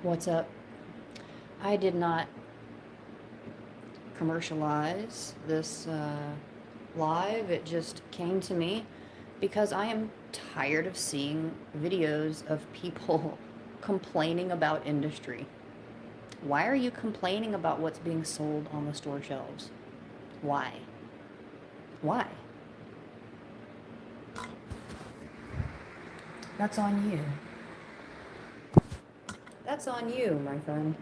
What's up? I did not commercialize this live. It just came to me because I am tired of seeing videos of people complaining about industry. Why are you complaining about what's being sold on the store shelves? Why? Why? That's on you. That's on you, my friend.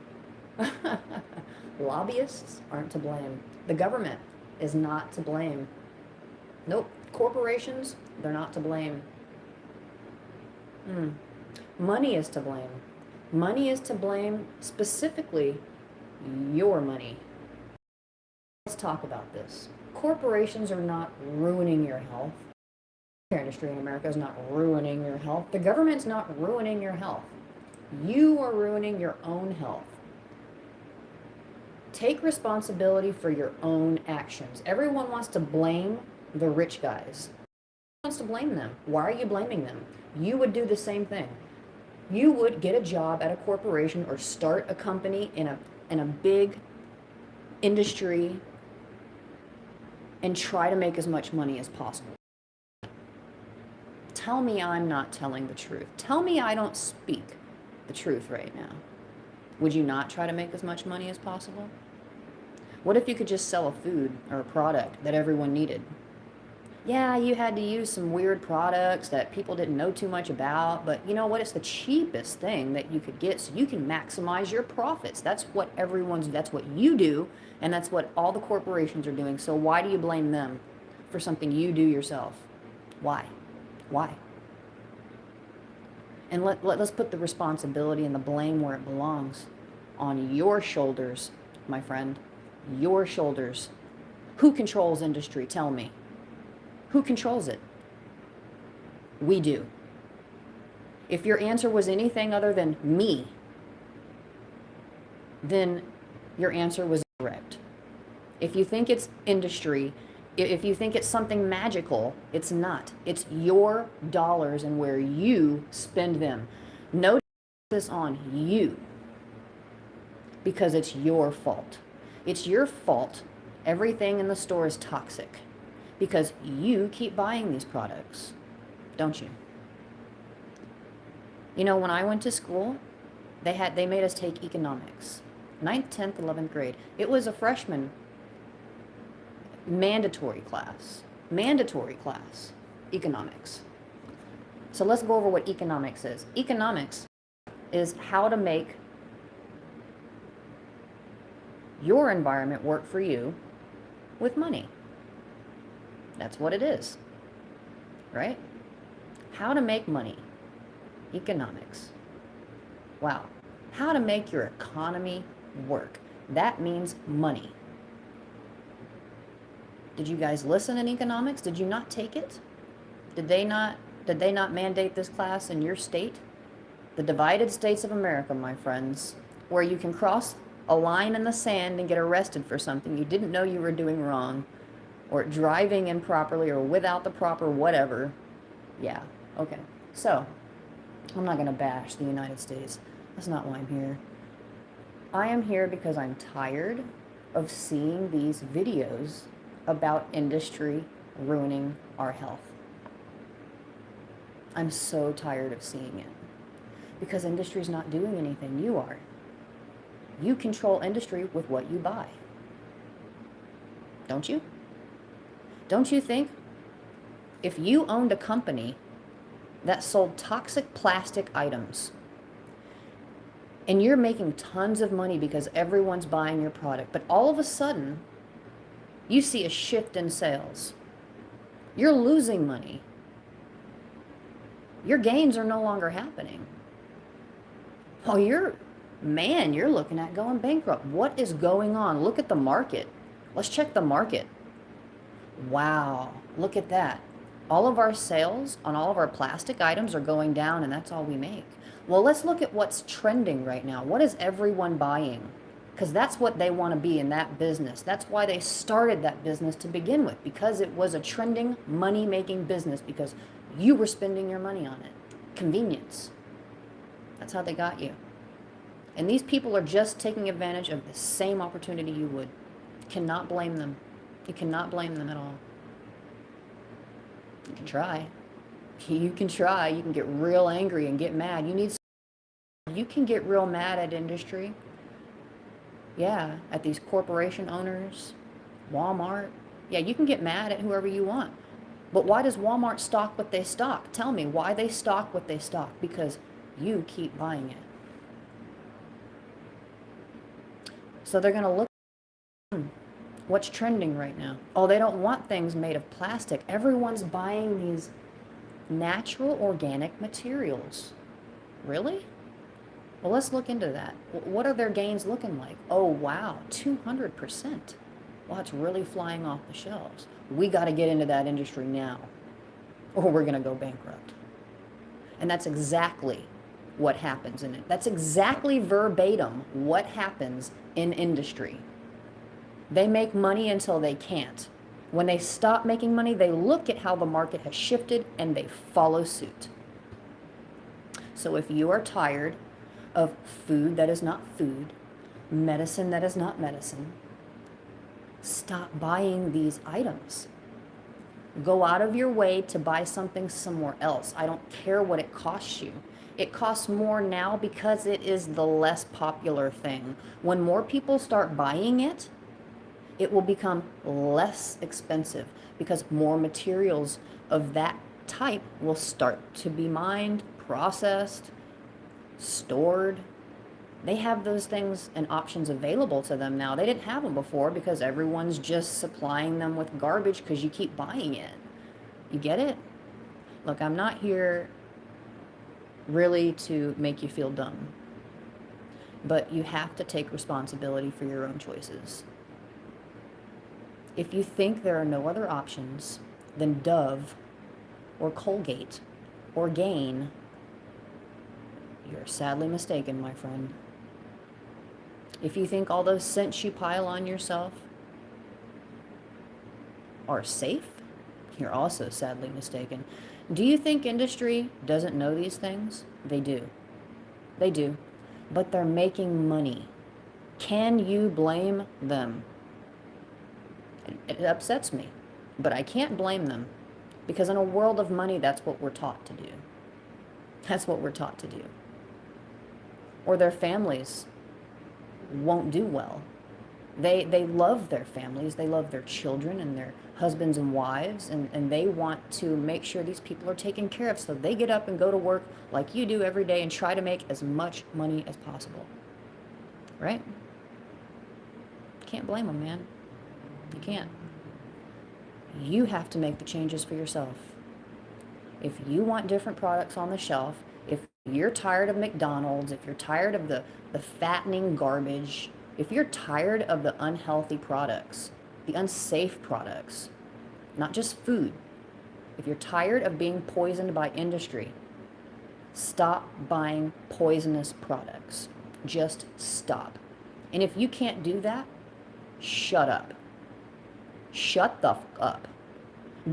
Lobbyists aren't to blame. The government is not to blame. Nope. Corporations, they're not to blame. Money is to blame. Money is to blame, specifically your money. Let's talk about this. Corporations are not ruining your health. The industry in America is not ruining your health. The government's not ruining your health. You are ruining your own health. Take responsibility for your own actions. Everyone wants to blame the rich guys. Everyone wants to blame them. Why are you blaming them? You would do the same thing. You would get a job at a corporation or start a company in a big industry and try to make as much money as possible. Tell me I'm not telling the truth. Tell me I don't speak the truth right now. Would you not try to make as much money as possible? What if you could just sell a food or a product that everyone needed? Yeah, you had to use some weird products that people didn't know too much about, but you know what? It's the cheapest thing that you could get, so you can maximize your profits. That's what you do, and that's what all the corporations are doing. So why do you blame them for something you do yourself? Why? Why? And let's put the responsibility and the blame where it belongs. On your shoulders, my friend. Your shoulders. Who controls industry? Tell me. Who controls it? We do. If your answer was anything other than me, then your answer was correct. If you think it's industry, if you think it's something magical, it's not. It's your dollars and where you spend them. No this on you because it's your fault. It's your fault. Everything in the store is toxic because you keep buying these products, don't you? You know, when I went to school, they made us take economics, 9th, 10th, 11th grade. It was a freshman mandatory class, economics. So let's go over what economics is. Economics is how to make your environment work for you with money. That's what it is, right? How to make money. Economics. Wow. How to make your economy work. That means money. Did you guys listen in economics? Did you not take it? Did they not mandate this class in your state? The divided states of America, my friends, where you can cross a line in the sand and get arrested for something you didn't know you were doing wrong, or driving improperly or without the proper whatever. Yeah, okay. So, I'm not going to bash the United States. That's not why I'm here. I am here because I'm tired of seeing these videos about industry ruining our health. I'm so tired of seeing it because industry's not doing anything. You are. You control industry with what you buy. Don't you? Don't you think if you owned a company that sold toxic plastic items and you're making tons of money because everyone's buying your product, but all of a sudden you see a shift in sales, you're losing money. Your gains are no longer happening. Oh, you're looking at going bankrupt. What is going on? Look at the market. Let's check the market. Wow, look at that. All of our sales on all of our plastic items are going down, and that's all we make. Well, let's look at what's trending right now. What is everyone buying? Because that's what they want to be in that business. That's why they started that business to begin with, because it was a trending, money-making business, because you were spending your money on it. Convenience. That's how they got you. And these people are just taking advantage of the same opportunity you would. You cannot blame them. You cannot blame them at all. You can try. You can try. You can get real angry and get mad. You can get real mad at industry. Yeah, at these corporation owners, Walmart. Yeah, you can get mad at whoever you want. But why does Walmart stock what they stock? Tell me why they stock what they stock. Because you keep buying it. So they're going to look at what's trending right now. Oh, they don't want things made of plastic. Everyone's buying these natural organic materials. Really? Well, let's look into that. What are their gains looking like? Oh, wow, 200%. Well, it's really flying off the shelves. We got to get into that industry now, or we're going to go bankrupt. And that's exactly what happens in it. That's exactly verbatim what happens in industry. They make money until they can't. When they stop making money, they look at how the market has shifted and they follow suit. So if you are tired of food that is not food, medicine that is not medicine, stop buying these items. Go out of your way to buy something somewhere else. I don't care what it costs you. It costs more now because it is the less popular thing. When more people start buying it, it will become less expensive because more materials of that type will start to be mined, processed, stored. They have those things and options available to them now. They didn't have them before because everyone's just supplying them with garbage because you keep buying it. You get it? Look, I'm not here really to make you feel dumb, but you have to take responsibility for your own choices. If you think there are no other options than Dove or Colgate or Gain, you're sadly mistaken, my friend. If you think all those scents you pile on yourself are safe, you're also sadly mistaken. Do you think industry doesn't know these things? They do. They do. But they're making money. Can you blame them? It upsets me, but I can't blame them because in a world of money, that's what we're taught to do. That's what we're taught to do. Or their families won't do well. They love their families, they love their children and their husbands and wives, and they want to make sure these people are taken care of, so they get up and go to work like you do every day and try to make as much money as possible. Right? Can't blame them, man. You can't. You have to make the changes for yourself. If you want different products on the shelf, if you're tired of McDonald's, if you're tired of the fattening garbage, if you're tired of the unhealthy products, the unsafe products, not just food, if you're tired of being poisoned by industry, stop buying poisonous products. Just stop. And if you can't do that, shut up. Shut the fuck up.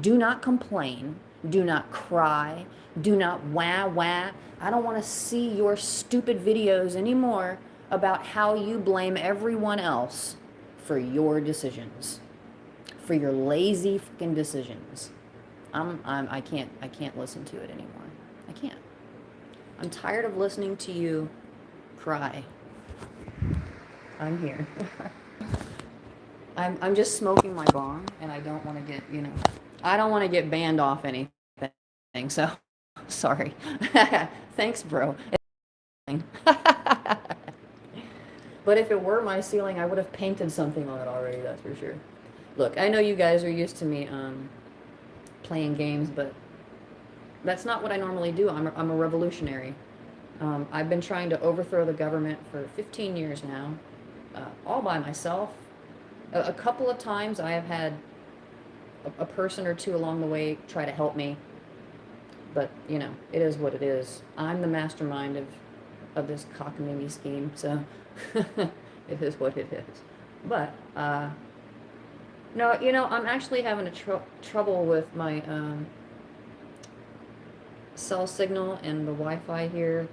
Do not complain. Do not cry. Do not wah wah. I don't want to see your stupid videos anymore about how you blame everyone else for your decisions, for your lazy fucking decisions. I can't listen to it anymore. I can't. I'm tired of listening to you cry. I'm here. I'm just smoking my bong, and I don't want to get, I don't want to get banned off anything. So, sorry. Thanks, bro. But if it were my ceiling, I would have painted something on it already, that's for sure. Look, I know you guys are used to me playing games, but that's not what I normally do. I'm a revolutionary. I've been trying to overthrow the government for 15 years now, all by myself. A couple of times I have had a person or two along the way try to help me, but, it is what it is. I'm the mastermind of this cockamamie scheme, so it is what it is. But, no, I'm actually having trouble with my cell signal and the Wi-Fi here.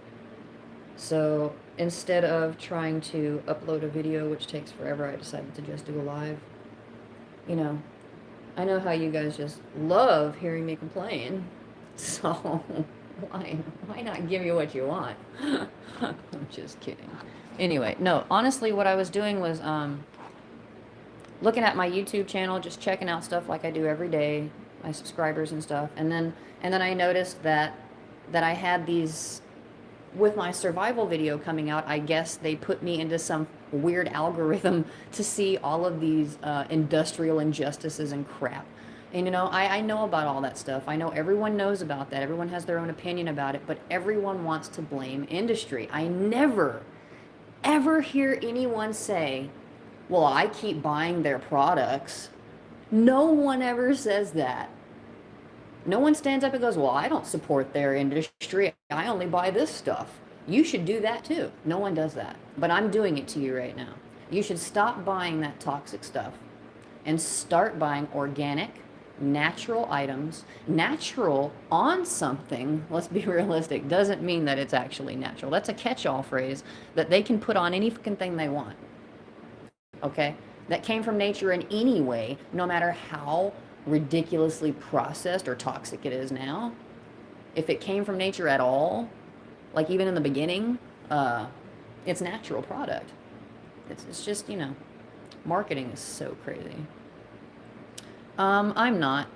So instead of trying to upload a video, which takes forever, I decided to just do a live. You know, I know how you guys just love hearing me complain, so why not give you what you want? I'm just kidding. Anyway, no, honestly, what I was doing was looking at my YouTube channel, just checking out stuff like I do every day, my subscribers and stuff, and then I noticed that I had these. With my survival video coming out, I guess they put me into some weird algorithm to see all of these industrial injustices and crap. And you know, I know about all that stuff. I know everyone knows about that. Everyone has their own opinion about it, but everyone wants to blame industry. I never, ever hear anyone say, well, I keep buying their products. No one ever says that. No one stands up and goes, well, I don't support their industry. I only buy this stuff. You should do that too. No one does that. But I'm doing it to you right now. You should stop buying that toxic stuff and start buying organic, natural items. Natural on something, let's be realistic, doesn't mean that it's actually natural. That's a catch-all phrase that they can put on any fucking thing they want. Okay? That came from nature in any way, no matter how ridiculously processed or toxic it is now. If it came from nature at all, like even in the beginning, it's a natural product. It's just, you know, marketing is so crazy. I'm not.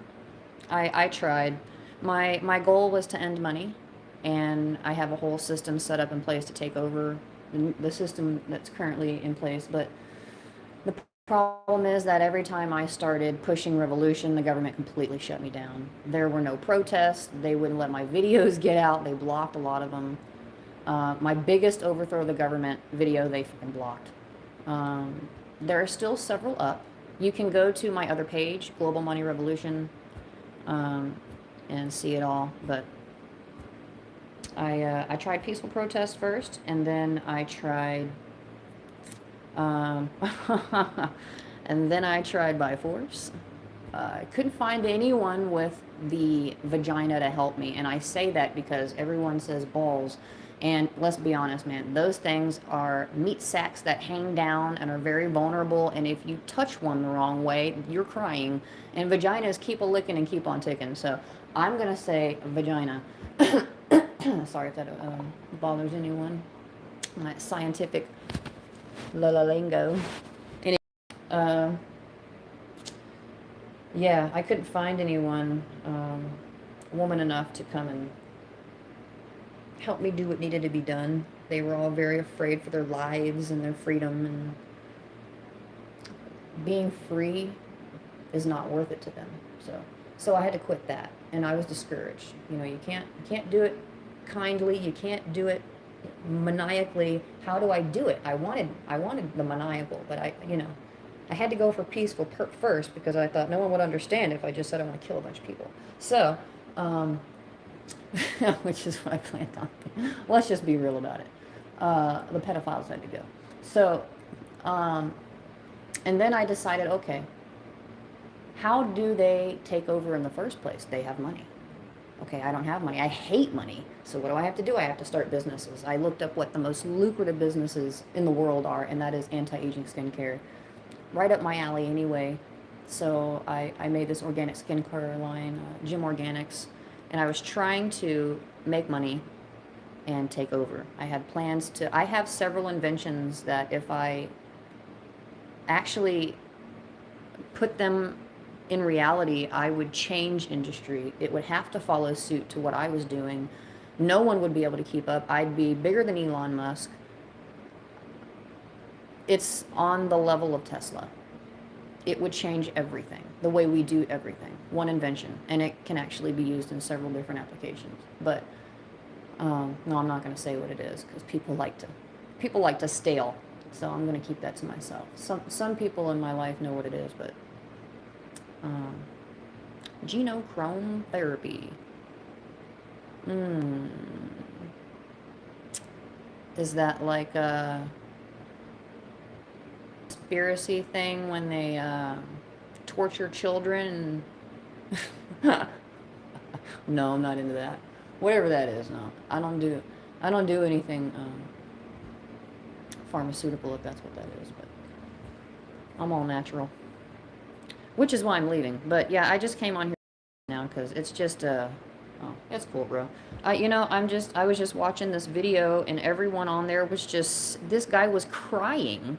I tried. My goal was to end money, and I have a whole system set up in place to take over the system that's currently in place, but the problem is that every time I started pushing revolution, the government completely shut me down. There were no protests. They wouldn't let my videos get out. They blocked a lot of them. My biggest overthrow of the government video, they fucking blocked. There are still several up. You can go to my other page, Global Money Revolution, and see it all. But I tried peaceful protest first, and then I tried and then I tried by force. I couldn't find anyone with the vagina to help me, and I say that because everyone says balls, and let's be honest, man, those things are meat sacks that hang down and are very vulnerable, and if you touch one the wrong way, you're crying, and vaginas keep a licking and keep on ticking, so I'm gonna say vagina. Sorry if that bothers anyone. My scientific lingo. Anyway, yeah, I couldn't find anyone woman enough to come and help me do what needed to be done. They were all very afraid for their lives and their freedom, and being free is not worth it to them. So I had to quit that, and I was discouraged. You know, you can't do it kindly. You can't do it maniacally. How do I do it? I wanted the maniacal, but I had to go for peaceful first, because I thought no one would understand if I just said I want to kill a bunch of people. So, which is what I planned on. Let's just be real about it. The pedophiles had to go. So, and then I decided, okay, how do they take over in the first place? They have money. Okay, I don't have money. I hate money. So what do I have to do? I have to start businesses. I looked up what the most lucrative businesses in the world are, and that is anti-aging skincare. Right up my alley anyway. So I made this organic skincare line, Gym Organics, and I was trying to make money and take over. I had plans to, I have several inventions that if I actually put them in reality, I would change industry. It would have to follow suit to what I was doing. No one would be able to keep up. I'd be bigger than Elon Musk. It's on the level of Tesla. It would change everything, the way we do everything. One invention, and it can actually be used in several different applications. But no, I'm not going to say what it is, because people like to stale. So I'm going to keep that to myself. Some people in my life know what it is, but genochrome therapy. Is that like a conspiracy thing when they torture children? No, I'm not into that. Whatever that is, no. I don't do anything pharmaceutical, if that's what that is, but I'm all natural. Which is why I'm leaving. But yeah, I just came on here now because it's just oh, it's cool, bro. You know, I was just watching this video and everyone on there was just, this guy was crying.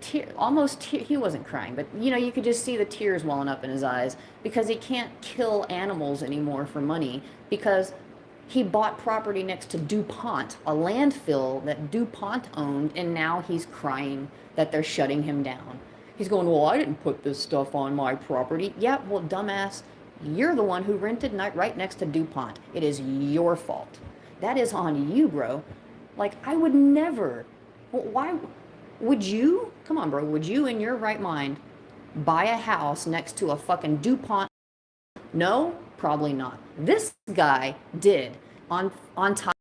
He wasn't crying, but you know, you could just see the tears welling up in his eyes because he can't kill animals anymore for money because he bought property next to DuPont, a landfill that DuPont owned, and now he's crying that they're shutting him down. He's going, well, I didn't put this stuff on my property. Yeah, well, dumbass, you're the one who rented right next to DuPont. It is your fault. That is on you, bro. Like, I would never. Why would you? Come on, bro. Would you, in your right mind, buy a house next to a fucking DuPont? No, probably not. This guy did on top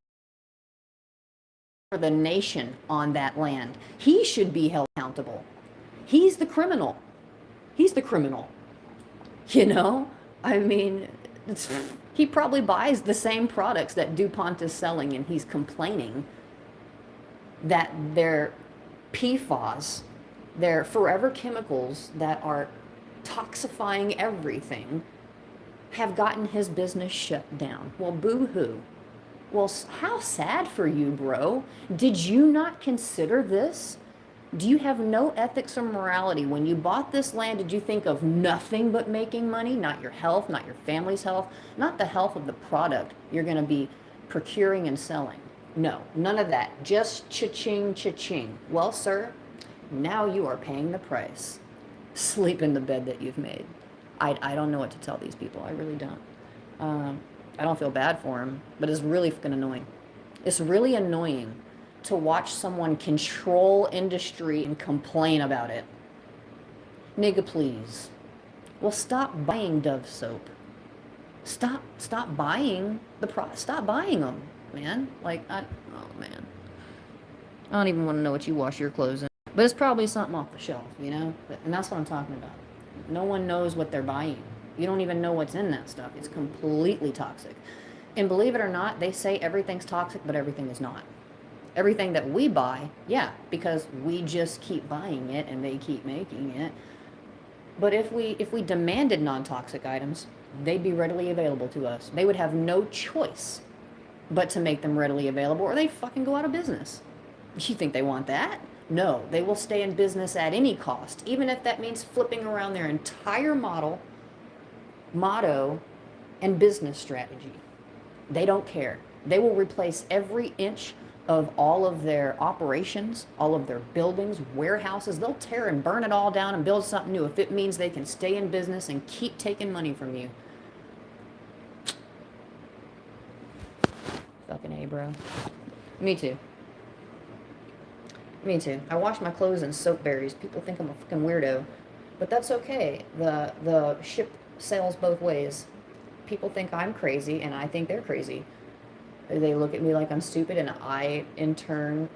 of the nation on that land. He should be held accountable. He's the criminal. He's the criminal. You know? I mean, he probably buys the same products that DuPont is selling, and he's complaining that they're PFAS, they're forever chemicals that are toxifying everything, have gotten his business shut down. Well, boo-hoo. Well, how sad for you, bro. Did you not consider this? Do you have no ethics or morality? When you bought this land, did you think of nothing but making money? Not your health, not your family's health, not the health of the product you're going to be procuring and selling. No, none of that. Just cha-ching, cha-ching. Well, sir, now you are paying the price. Sleep in the bed that you've made. I don't know what to tell these people. I really don't. I don't feel bad for them, but it's really fucking annoying. It's really annoying to watch someone control industry and complain about it. Nigga, please. Well, stop buying Dove soap. Stop buying stop buying them, man. Like, oh man. I don't even want to know what you wash your clothes in. But it's probably something off the shelf, you know? And that's what I'm talking about. No one knows what they're buying. You don't even know what's in that stuff. It's completely toxic. And believe it or not, they say everything's toxic, but everything is not. Everything that we buy, yeah, because we just keep buying it and they keep making it. But if we demanded non-toxic items, they'd be readily available to us. They would have no choice but to make them readily available, or they fucking go out of business. You think they want that? No, they will stay in business at any cost, even if that means flipping around their entire motto, and business strategy. They don't care. They will replace every inch of all of their operations, all of their buildings, warehouses. They'll tear and burn it all down and build something new if it means they can stay in business and keep taking money from you. Fucking A, bro. Me too. Me too. I wash my clothes in soap berries. People think I'm a fucking weirdo, but that's okay. The ship sails both ways. People think I'm crazy, and I think they're crazy. They look at me like I'm stupid, and I, in turn,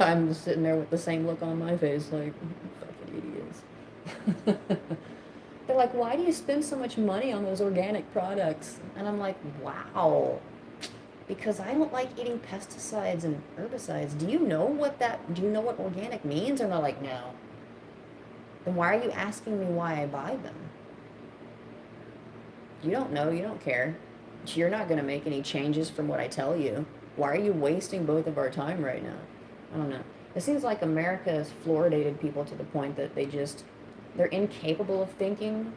I'm sitting there with the same look on my face, like, fucking idiots. They're like, why do you spend so much money on those organic products? And I'm like, wow. Because I don't like eating pesticides and herbicides. Do you know what organic means? And they're like, no. Then why are you asking me why I buy them? You don't know, you don't care. You're not going to make any changes from what I tell you. Why are you wasting both of our time right now? I don't know. It seems like America has fluoridated people to the point that they're incapable of thinking.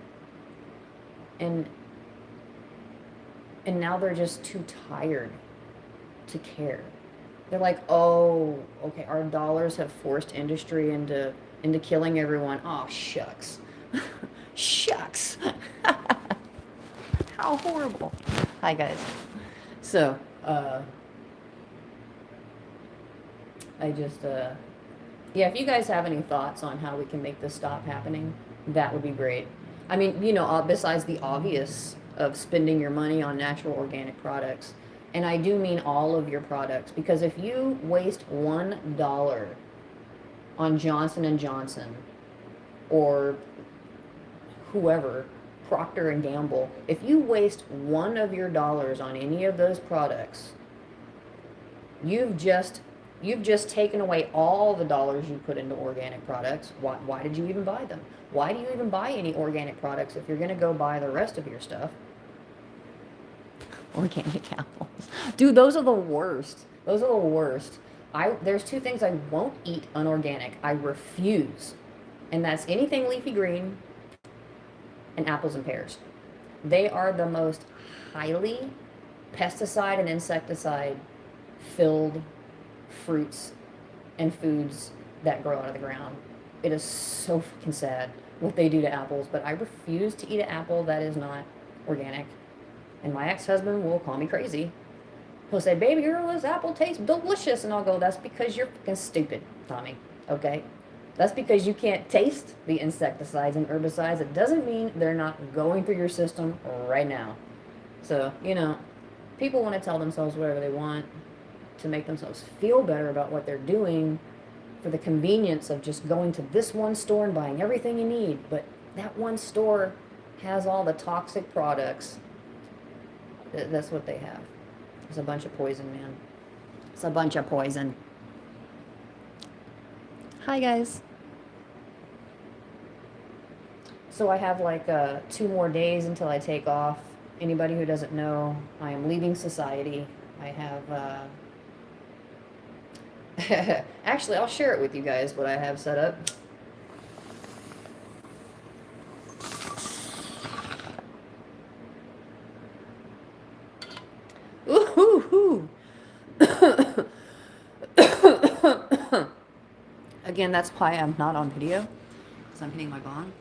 And now they're just too tired to care. They're like, oh, okay, our dollars have forced industry into killing everyone. Oh, shucks. Shucks. How horrible. Hi, guys. So, yeah, if you guys have any thoughts on how we can make this stop happening, that would be great. I mean, you know, besides the obvious of spending your money on natural organic products, and I do mean all of your products, because if you waste $1 on Johnson & Johnson or whoever, Procter & Gamble, if you waste $1 of your dollars on any of those products, you've just You've just taken away all the dollars you put into organic products. Why did you even buy them? Why do you even buy any organic products if you're going to go buy the rest of your stuff? Organic apples. Dude, those are the worst. Those are the worst. There's two things I won't eat unorganic. I refuse. And that's anything leafy green and apples and pears. They are the most highly pesticide and insecticide filled fruits and foods that grow out of the ground. It is so freaking sad what they do to apples, but I refuse to eat an apple that is not organic. And my ex-husband will call me crazy. He'll say, baby girl, this apple tastes delicious. And I'll go, that's because you're freaking stupid, Tommy. Okay? That's because you can't taste the insecticides and herbicides. It doesn't mean they're not going through your system right now. So, people want to tell themselves whatever they want to make themselves feel better about what they're doing for the convenience of just going to this one store and buying everything you need. But that one store has all the toxic products. That's what they have. It's a bunch of poison, man. It's a bunch of poison. Hi, guys. So I have like 2 more days until I take off. Anybody who doesn't know, I am leaving society. I have... Actually, I'll share it with you guys, what I have set up. Ooh. Again, that's why I'm not on video, because I'm hitting my bong,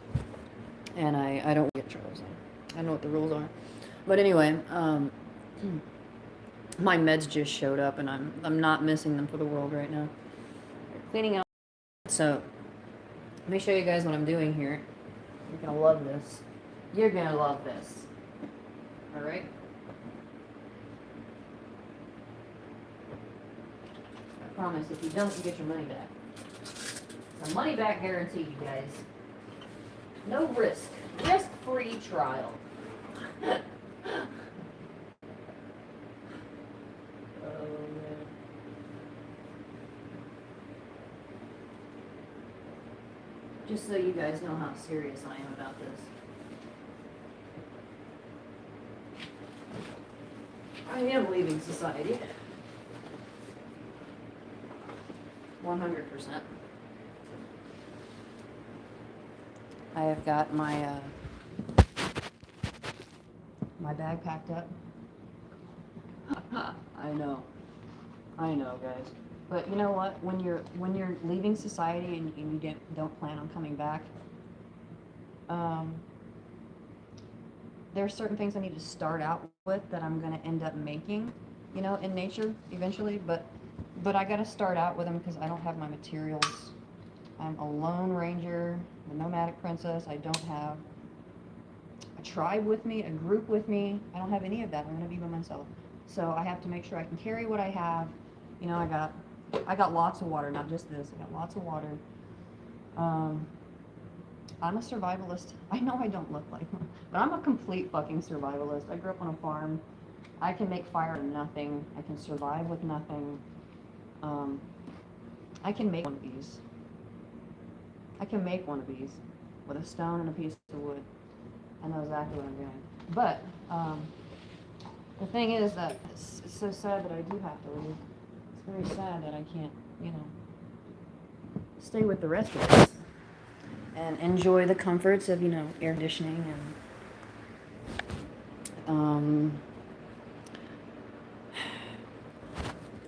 and I don't get troubles. I know what the rules are. But anyway, my meds just showed up, and I'm not missing them for the world right now. They're cleaning out. So let me show you guys what I'm doing here. You're gonna love this. You're gonna love this. All right. I promise, if you don't, you get your money back. It's a money back guarantee, you guys. No risk. Risk-free trial. Oh, man. Just so you guys know how serious I am about this. I am leaving society. 100%. I have got my my bag packed up. I know, guys. But you know what? When you're leaving society and you don't plan on coming back, there are certain things I need to start out with that I'm going to end up making, in nature eventually. But I got to start out with them because I don't have my materials. I'm a lone ranger, a nomadic princess. I don't have a tribe with me, a group with me. I don't have any of that. I'm going to be by myself. So I have to make sure I can carry what I have. I got lots of water, not just this. I got lots of water. I'm a survivalist. I know I don't look like one, but I'm a complete fucking survivalist. I grew up on a farm. I can make fire with nothing. I can survive with nothing. I can make one of these. I can make one of these with a stone and a piece of wood. I know exactly what I'm doing. But the thing is that it's so sad that I do have to leave. It's very sad that I can't, stay with the rest of us and enjoy the comforts of, air conditioning and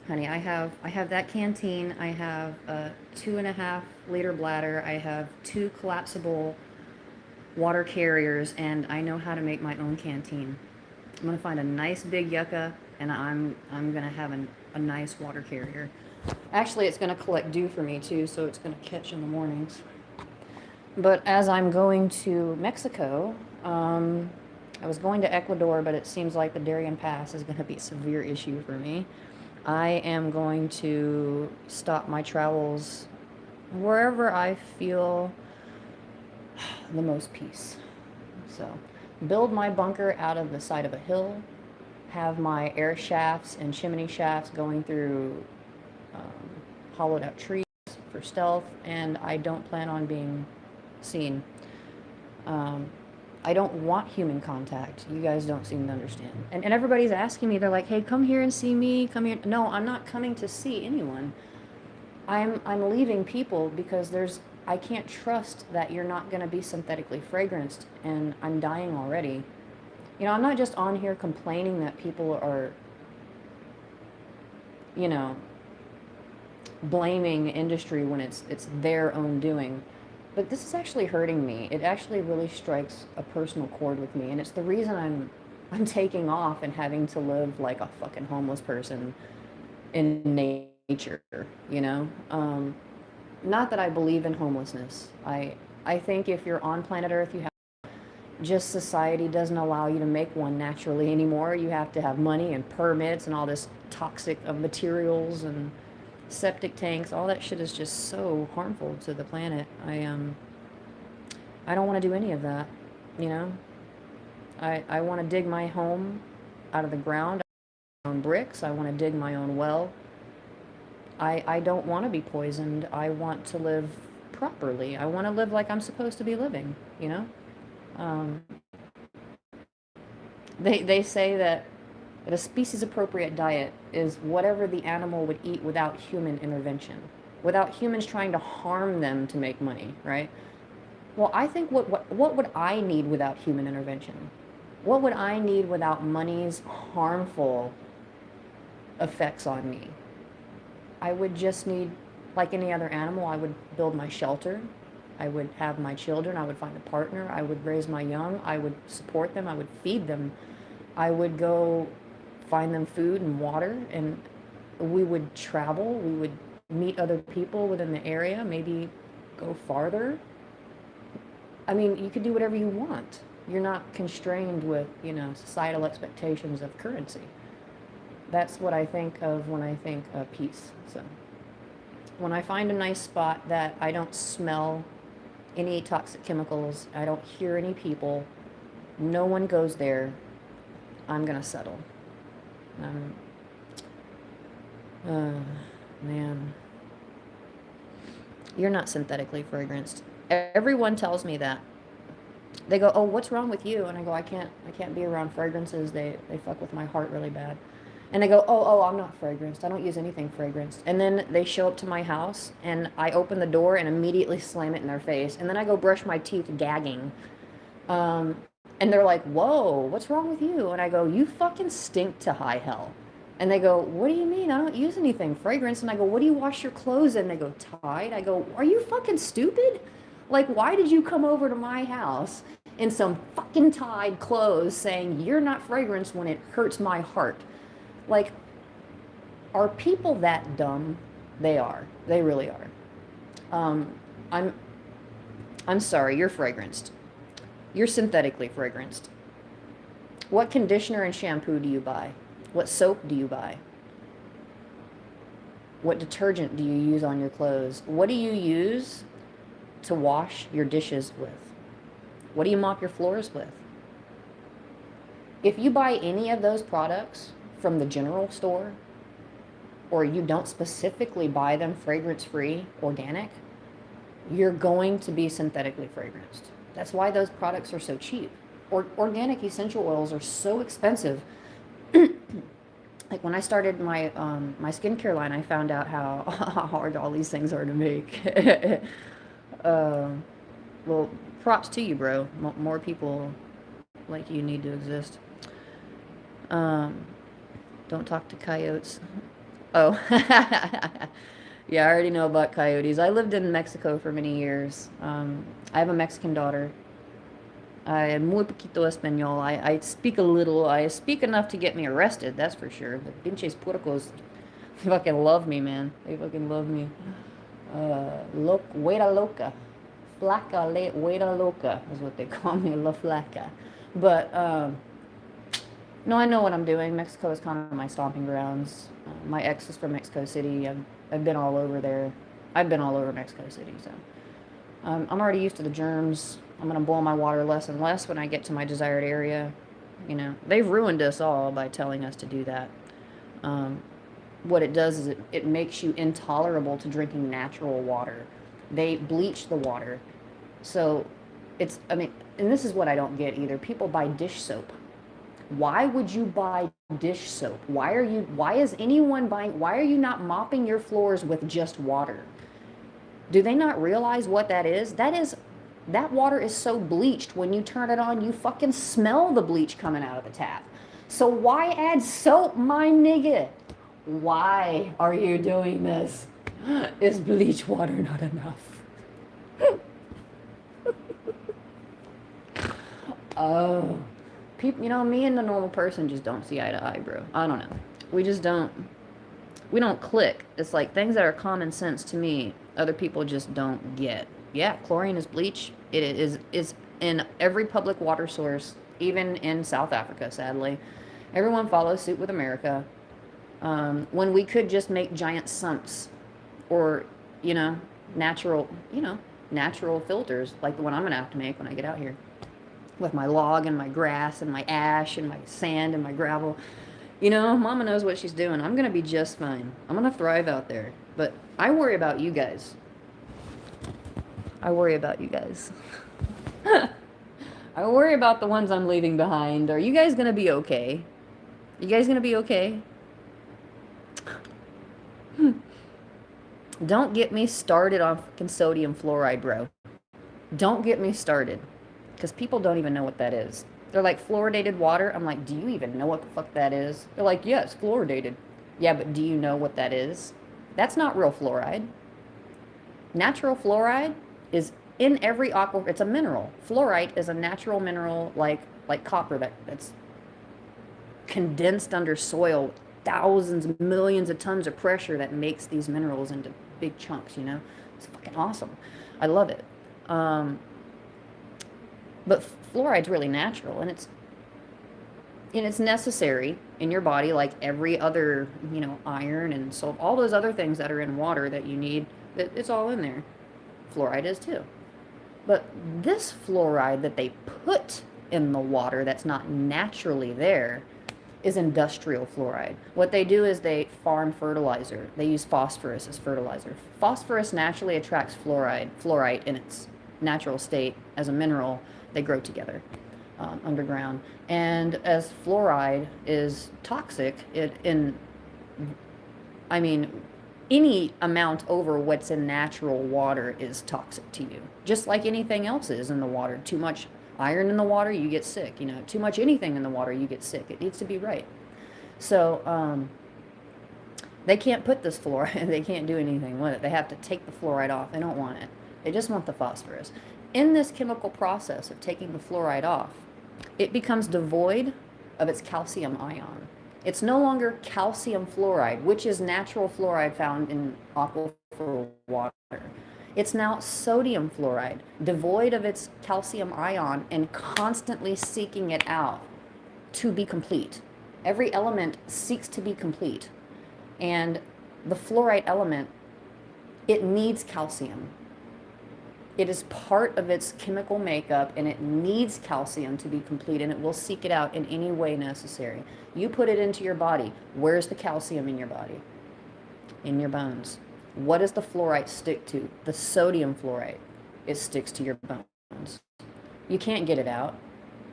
honey, I have that canteen. I have a 2.5 liter bladder. I have 2 collapsible water carriers, and I know how to make my own canteen. I'm gonna find a nice big yucca, and I'm gonna have a nice water carrier. Actually, it's gonna collect dew for me too, so it's gonna catch in the mornings. But as I'm going to Mexico, I was going to Ecuador, but it seems like the Darien Pass is gonna be a severe issue for me. I am going to stop my travels wherever I feel the most peace. So, build my bunker out of the side of a hill, have my air shafts and chimney shafts going through hollowed out trees for stealth, and I don't plan on being seen. Um, I don't want human contact. You guys don't seem to understand. And everybody's asking me, they're like, hey, come here and see me, come here. No, I'm not coming to see anyone. I'm leaving people because I can't trust that you're not going to be synthetically fragranced, and I'm dying already. You know, I'm not just on here complaining that people are, you know, blaming industry when it's their own doing. But this is actually hurting me. It actually really strikes a personal chord with me, and it's the reason I'm taking off and having to live like a fucking homeless person in nature, you know? Not that I believe in homelessness. I think if you're on planet Earth, you have just society doesn't allow you to make one naturally anymore. You have to have money and permits and all this toxic materials and septic tanks. All that shit is just so harmful to the planet. I don't want to do any of that, you know? I want to dig my home out of the ground, my own bricks. I want to dig my own well. I don't want to be poisoned. I want to live properly. I want to live like I'm supposed to be living, you know? They say that a species appropriate diet is whatever the animal would eat without human intervention, without humans trying to harm them to make money, right? Well, I think what would I need without human intervention? What would I need without money's harmful effects on me? I would just need, like any other animal, I would build my shelter. I would have my children. I would find a partner. I would raise my young. I would support them. I would feed them. I would go find them food and water, and we would travel. We would meet other people within the area, maybe go farther. I mean, you could do whatever you want. You're not constrained with, you know, societal expectations of currency. That's what I think of when I think of peace. So when I find a nice spot that I don't smell any toxic chemicals, I don't hear any people, no one goes there, I'm gonna settle. Man, you're not synthetically fragranced. Everyone tells me that. They go, oh, what's wrong with you? And I go, I can't be around fragrances. They fuck with my heart really bad. And they go, oh, I'm not fragranced. I don't use anything fragranced. And then they show up to my house, and I open the door and immediately slam it in their face. And then I go brush my teeth gagging. And they're like, whoa, what's wrong with you? And I go, you fucking stink to high hell. And they go, what do you mean? I don't use anything fragrance. And I go, what do you wash your clothes in? And they go, Tide. I go, are you fucking stupid? Like, why did you come over to my house in some fucking Tide clothes saying you're not fragrance when it hurts my heart? Like, are people that dumb? They are. They really are. I'm sorry, you're fragranced. You're synthetically fragranced. What conditioner and shampoo do you buy? What soap do you buy? What detergent do you use on your clothes? What do you use to wash your dishes with? What do you mop your floors with? If you buy any of those products from the general store, or you don't specifically buy them fragrance-free, organic, you're going to be synthetically fragranced. That's why those products are so cheap. Organic essential oils are so expensive. Like when I started my my skincare line, I found out how hard all these things are to make. Well, props to you, bro. More people like you need to exist. Don't talk to coyotes. Oh, yeah, I already know about coyotes. I lived in Mexico for many years. I have a Mexican daughter. I muy poquito español. I speak a little. I speak enough to get me arrested, that's for sure. The pinches puercos fucking love me, man. They fucking love me. Huera loca. Flaca, huera loca is what they call me, la flaca. But, no, I know what I'm doing. Mexico is kind of my stomping grounds. My ex is from Mexico City. I've been all over there. I've been all over Mexico City, so I'm already used to the germs. I'm gonna boil my water less and less when I get to my desired area. You know, they've ruined us all by telling us to do that. what it does is it makes you intolerable to drinking natural water. They bleach the water. So it's, I mean, and this is what I don't get either. People buy dish soap. Why would you buy dish soap? Why is anyone buying, why are you not mopping your floors with just water? Do they not realize what that is? That water is so bleached, when you turn it on, you fucking smell the bleach coming out of the tap. So why add soap, my nigga? Why are you doing this? Is bleach water not enough? Oh, people, me and the normal person just don't see eye to eye, bro. I don't know. We just don't. We don't click. It's like things that are common sense to me, other people just don't get. Yeah, chlorine is bleach. It is in every public water source, even in South Africa, sadly. Everyone follows suit with America. When we could just make giant sumps or, natural, natural filters like the one I'm going to have to make when I get out here with my log and my grass and my ash and my sand and my gravel. Mama knows what she's doing. I'm going to be just fine. I'm going to thrive out there. But I worry about you guys. I worry about you guys. I worry about the ones I'm leaving behind. Are you guys going to be okay? You guys going to be okay? Don't get me started on fucking sodium fluoride, bro. Don't get me started. Because people don't even know what that is. They're like, fluoridated water. I'm like, do you even know what the fuck that is? They're like, yeah, it's fluoridated. Yeah, but do you know what that is? That's not real fluoride. Natural fluoride is in every aquifer. It's a mineral. Fluorite is a natural mineral like copper that's condensed under soil, thousands, millions of tons of pressure that makes these minerals into big chunks, It's fucking awesome. I love it. But fluoride's really natural, and it's necessary in your body like every other, iron and salt, all those other things that are in water that you need, it's all in there. Fluoride is too. But this fluoride that they put in the water that's not naturally there is industrial fluoride. What they do is they farm fertilizer. They use phosphorus as fertilizer. Phosphorus naturally attracts fluorite in its natural state as a mineral. They grow together underground. And as fluoride is toxic, any amount over what's in natural water is toxic to you. Just like anything else is in the water. Too much iron in the water, you get sick. Too much anything in the water, you get sick. It needs to be right. So they can't put this fluoride, they can't do anything with it. They have to take the fluoride off. They don't want it. They just want the phosphorus. In this chemical process of taking the fluoride off, it becomes devoid of its calcium ion. It's no longer calcium fluoride, which is natural fluoride found in aquifer water. It's now sodium fluoride, devoid of its calcium ion and constantly seeking it out to be complete. Every element seeks to be complete. And the fluoride element, it needs calcium. It is part of its chemical makeup, and it needs calcium to be complete, and it will seek it out in any way necessary. You put it into your body. Where's the calcium in your body? In your bones. What does the fluoride stick to? The sodium fluoride. It sticks to your bones. You can't get it out.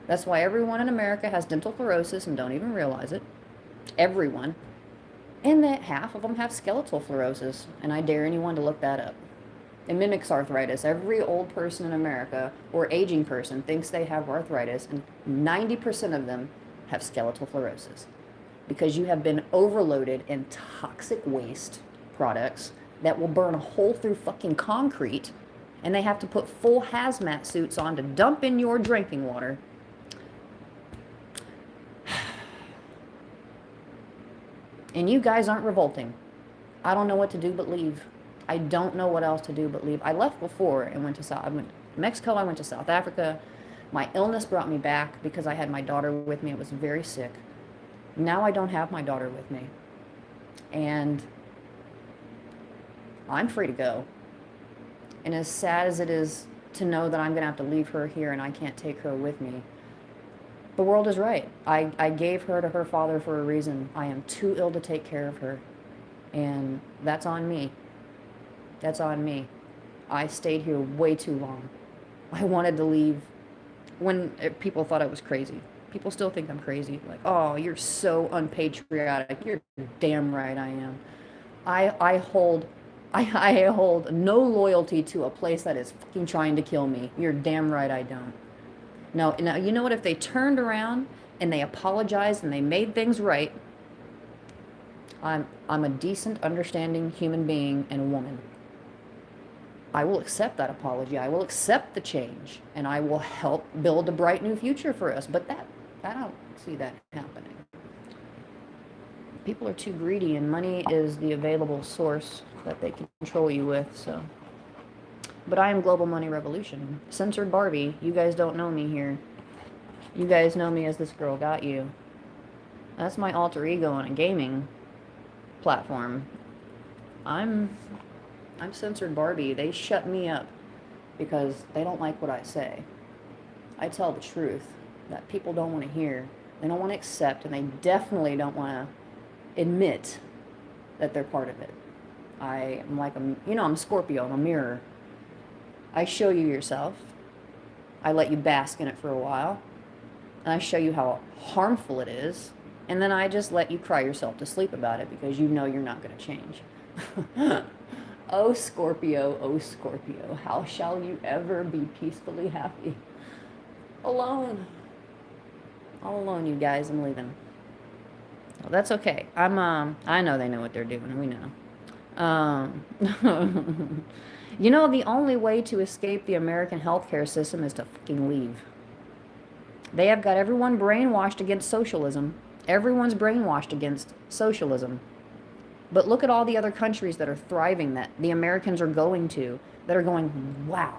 That's why everyone in America has dental fluorosis and don't even realize it. Everyone. And that half of them have skeletal fluorosis, and I dare anyone to look that up. It mimics arthritis. Every old person in America or aging person thinks they have arthritis, and 90% of them have skeletal fluorosis because you have been overloaded in toxic waste products that will burn a hole through fucking concrete, and they have to put full hazmat suits on to dump in your drinking water. And you guys aren't revolting. I don't know what to do but leave. I don't know what else to do but leave. I left before and went to Mexico. I went to South Africa. My illness brought me back because I had my daughter with me. I was very sick. Now I don't have my daughter with me. And I'm free to go. And as sad as it is to know that I'm going to have to leave her here and I can't take her with me, the world is right. I gave her to her father for a reason. I am too ill to take care of her. And that's on me. That's on me. I stayed here way too long. I wanted to leave when people thought I was crazy. People still think I'm crazy. Like, oh, you're so unpatriotic. You're damn right I am. I hold I hold no loyalty to a place that is fucking trying to kill me. You're damn right I don't. No, now you know what? If they turned around and they apologized and they made things right, I'm a decent, understanding human being and a woman. I will accept that apology. I will accept the change, and I will help build a bright new future for us. But that I don't see that happening. People are too greedy, and money is the available source that they can control you with. So, but I am Global Money Revolution. Censored Barbie. You guys don't know me here. You guys know me as This Girl Got You. That's my alter ego on a gaming platform. I'm Censored Barbie. They shut me up because they don't like what I say. I tell the truth that people don't want to hear. They don't want to accept, and they definitely don't want to admit that they're part of it. I'm like I'm Scorpio. I'm a mirror. I show you yourself. I let you bask in it for a while, and I show you how harmful it is, and then I just let you cry yourself to sleep about it because you know you're not going to change. Oh Scorpio, how shall you ever be peacefully happy? Alone. All alone, you guys. I'm leaving. Well, that's okay. I know they know what they're doing. We know. You know, the only way to escape the American healthcare system is to fucking leave. They have got everyone brainwashed against socialism. Everyone's brainwashed against socialism. But look at all the other countries that are thriving, that the Americans are going to, that are going, wow.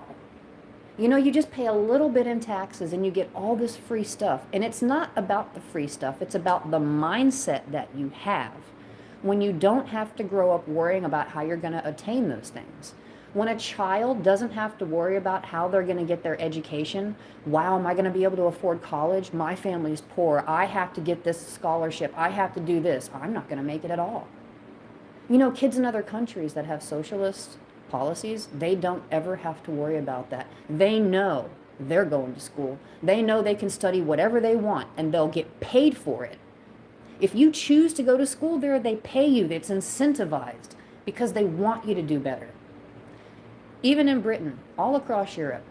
You know, you just pay a little bit in taxes and you get all this free stuff. And it's not about the free stuff. It's about the mindset that you have when you don't have to grow up worrying about how you're going to attain those things. When a child doesn't have to worry about how they're going to get their education, wow, am I going to be able to afford college? My family's poor. I have to get this scholarship. I have to do this. I'm not going to make it at all. You know, kids in other countries that have socialist policies, they don't ever have to worry about that. They know they're going to school. They know they can study whatever they want and they'll get paid for it. If you choose to go to school there, they pay you. It's incentivized because they want you to do better. Even in Britain, all across Europe,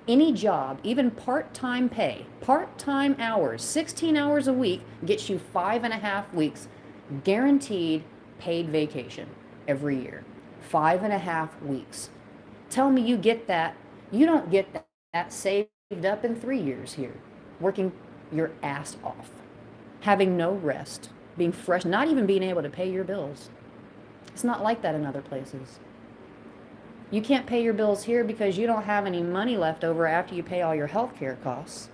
any job, even part-time pay, part-time hours, 16 hours a week, gets you 5.5 weeks guaranteed paid vacation every year. 5.5 weeks. Tell me you get that. You don't get that saved up in 3 years here, working your ass off, having no rest, being fresh, not even being able to pay your bills. It's not like that in other places. You can't pay your bills here because you don't have any money left over after you pay all your health care costs.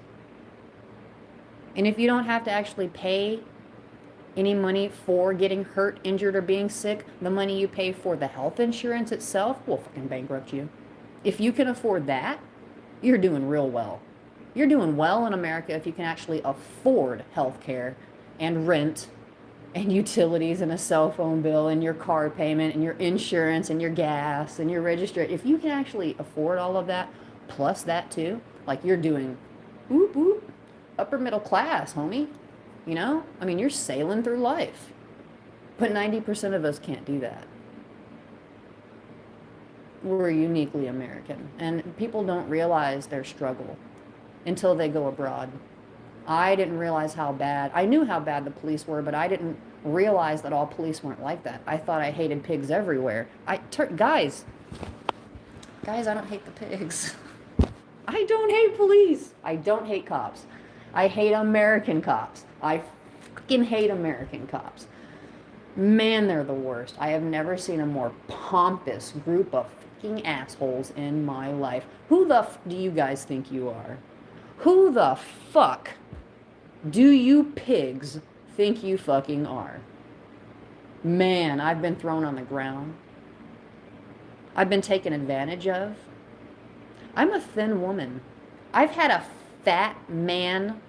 And if you don't have to actually pay any money for getting hurt, injured, or being sick, the money you pay for the health insurance itself will fucking bankrupt you. If you can afford that, you're doing real well. You're doing well in America if you can actually afford health care and rent and utilities and a cell phone bill and your car payment and your insurance and your gas and your registration. If you can actually afford all of that, plus that too, like you're doing whoop whoop, upper middle class, homie. You know? I mean, you're sailing through life. But 90% of us can't do that. We're uniquely American. And people don't realize their struggle until they go abroad. I didn't realize how bad. I knew how bad the police were, but I didn't realize that all police weren't like that. I thought I hated pigs everywhere. Guys, I don't hate the pigs. I don't hate police. I don't hate cops. I hate American cops. I fucking hate American cops. Man, they're the worst. I have never seen a more pompous group of fucking assholes in my life. Who the f do you guys think you are? Who the fuck do you pigs think you fucking are? Man, I've been thrown on the ground. I've been taken advantage of. I'm a thin woman. I've had a fat man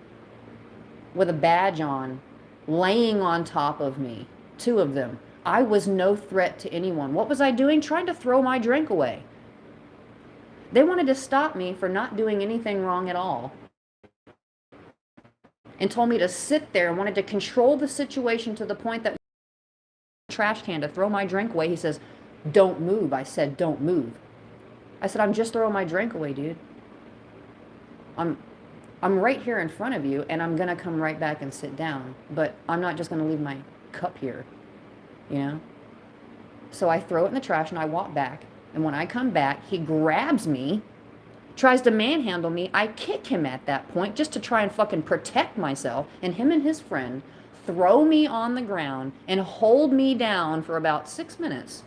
with a badge on laying on top of me. 2 of them. I was no threat to anyone. What was I doing? Trying to throw my drink away. They wanted to stop me for not doing anything wrong at all and told me to sit there and wanted to control the situation to the point that trash can to throw my drink away. He says, "Don't move." I said, "Don't move." I said, "I'm just throwing my drink away, dude. I'm right here in front of you and I'm going to come right back and sit down, but I'm not just going to leave my cup here, you know?" So I throw it in the trash and I walk back. And when I come back, he grabs me, tries to manhandle me. I kick him at that point just to try and fucking protect myself. And him and his friend throw me on the ground and hold me down for about 6 minutes.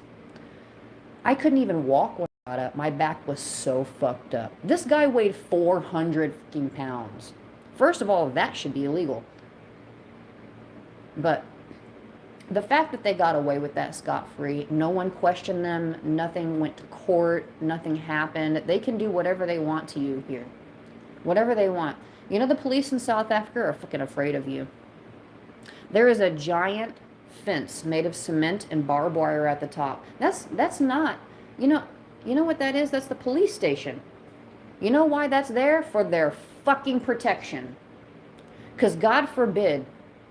I couldn't even walk when I got up. My back was so fucked up. This guy weighed 400 fucking pounds. First of all, that should be illegal. But the fact that they got away with that scot-free, no one questioned them, nothing went to court, nothing happened. They can do whatever they want to you here. Whatever they want. You know, the police in South Africa are fucking afraid of you. There is a giant fence made of cement and barbed wire at the top. That's not, you know what that is? That's the police station. You know why that's there? For their fucking protection. Because God forbid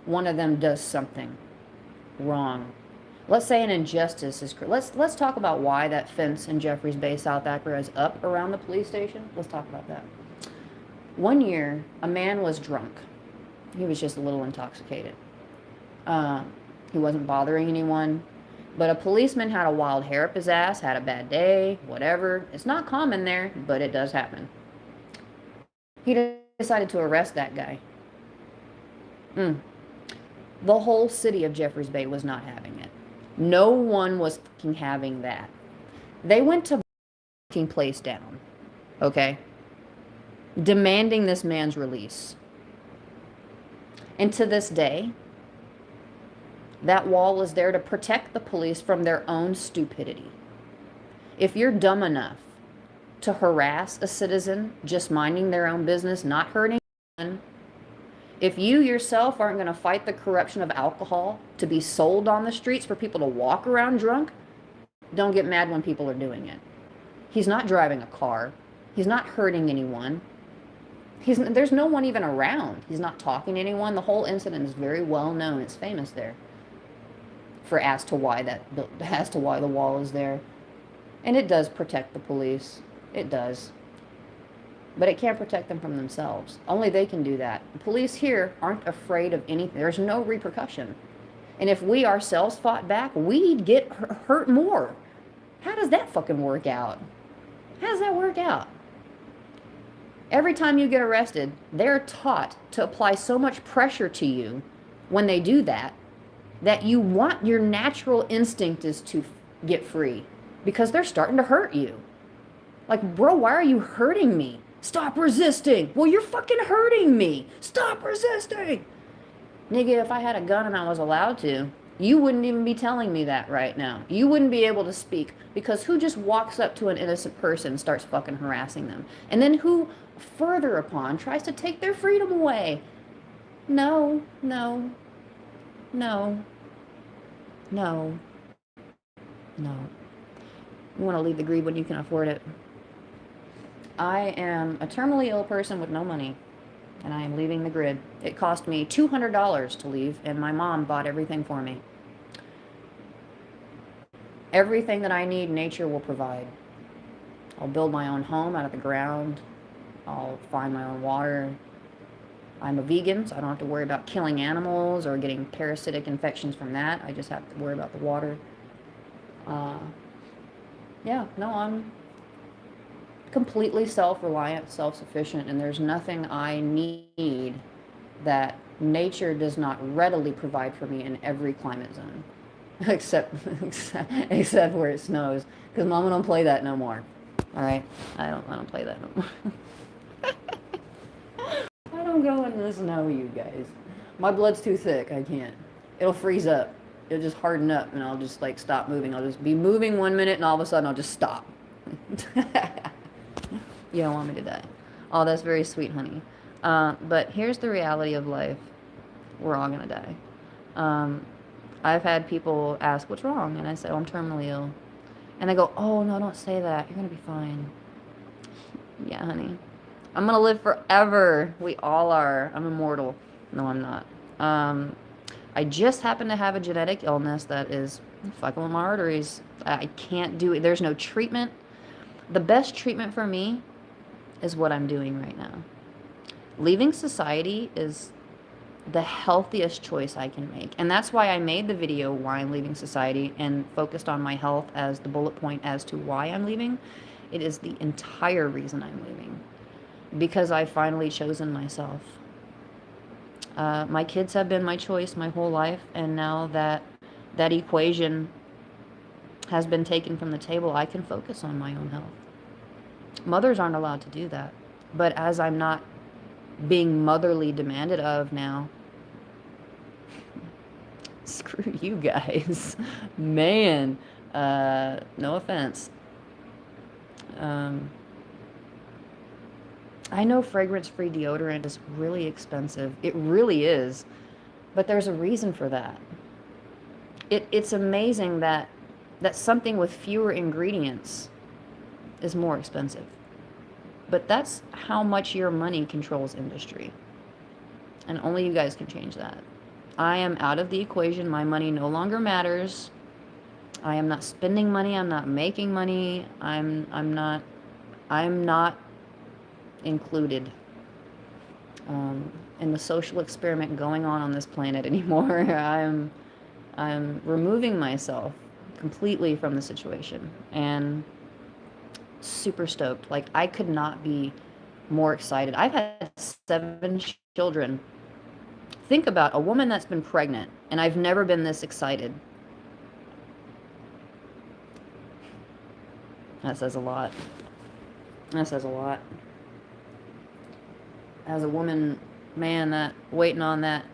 one of them does something wrong. Let's say an injustice is... Let's talk about why that fence in Jeffreys Bay, South Africa is up around the police station. Let's talk about that. One year, a man was drunk. He was just a little intoxicated. He wasn't bothering anyone. But a policeman had a wild hair up his ass, had a bad day, whatever. It's not common there, but it does happen. He decided to arrest that guy. The whole city of Jeffreys Bay was not having it. No one was fucking having that. They went to fucking place down, okay? Demanding this man's release. And to this day, that wall is there to protect the police from their own stupidity. If you're dumb enough to harass a citizen just minding their own business, not hurting anyone, if you yourself aren't going to fight the corruption of alcohol to be sold on the streets for people to walk around drunk, don't get mad when people are doing it. He's not driving a car. He's not hurting anyone. There's no one even around. He's not talking to anyone. The whole incident is very well known. It's famous there as to why the wall is there. And it does protect the police. It does. But it can't protect them from themselves. Only they can do that. The police here aren't afraid of anything. There's no repercussion. And if we ourselves fought back, we'd get hurt more. How does that fucking work out? How does that work out? Every time you get arrested, they're taught to apply so much pressure to you when they do that your natural instinct is to get free because they're starting to hurt you. Like, bro, why are you hurting me? Stop resisting. Well, you're fucking hurting me. Stop resisting. Nigga, if I had a gun and I was allowed to, you wouldn't even be telling me that right now. You wouldn't be able to speak because who just walks up to an innocent person and starts fucking harassing them? And then who further upon tries to take their freedom away? No, no, no, no, no. You want to leave the greed when you can afford it. I am a terminally ill person with no money, and I am leaving the grid. It cost me $200 to leave, and my mom bought everything for me. Everything that I need, nature will provide. I'll build my own home out of the ground. I'll find my own water. I'm a vegan, so I don't have to worry about killing animals or getting parasitic infections from that. I just have to worry about the water. I'm completely self-reliant, self-sufficient, and there's nothing I need that nature does not readily provide for me in every climate zone, except where it snows, because Mama don't play that no more. All right, I don't play that no more. I don't go in the snow, you guys. My blood's too thick. I can't. It'll freeze up. It'll just harden up, and I'll just like stop moving. I'll just be moving 1 minute, and all of a sudden I'll just stop. You don't want me to die. Oh, that's very sweet, honey. But here's the reality of life. We're all gonna die. I've had people ask, what's wrong? And I say, oh, I'm terminally ill. And they go, oh, no, don't say that. You're going to be fine. Yeah, honey. I'm going to live forever. We all are. I'm immortal. No, I'm not. I just happen to have a genetic illness that is fucking with my arteries. I can't do it. There's no treatment. The best treatment for me is what I'm doing right now. Leaving society is the healthiest choice I can make. And that's why I made the video why I'm leaving society and focused on my health as the bullet point as to why I'm leaving. It is the entire reason I'm leaving. Because I've finally chosen myself. My kids have been my choice my whole life, and now that that equation has been taken from the table, I can focus on my own health. Mothers aren't allowed to do that. But as I'm not being motherly demanded of now, screw you guys. Man, no offense. I know fragrance-free deodorant is really expensive. It really is. But there's a reason for that. It's amazing that something with fewer ingredients is more expensive. But that's how much your money controls industry. And only you guys can change that. I am out of the equation. My money no longer matters. I am not spending money. I'm not making money. I'm not included in the social experiment going on this planet anymore. I'm removing myself completely from the situation, and super stoked. Like, I could not be more excited. I've had 7 children. Think about a woman that's been pregnant, and I've never been this excited. That says a lot. That says a lot. As a woman, man, that waiting on that.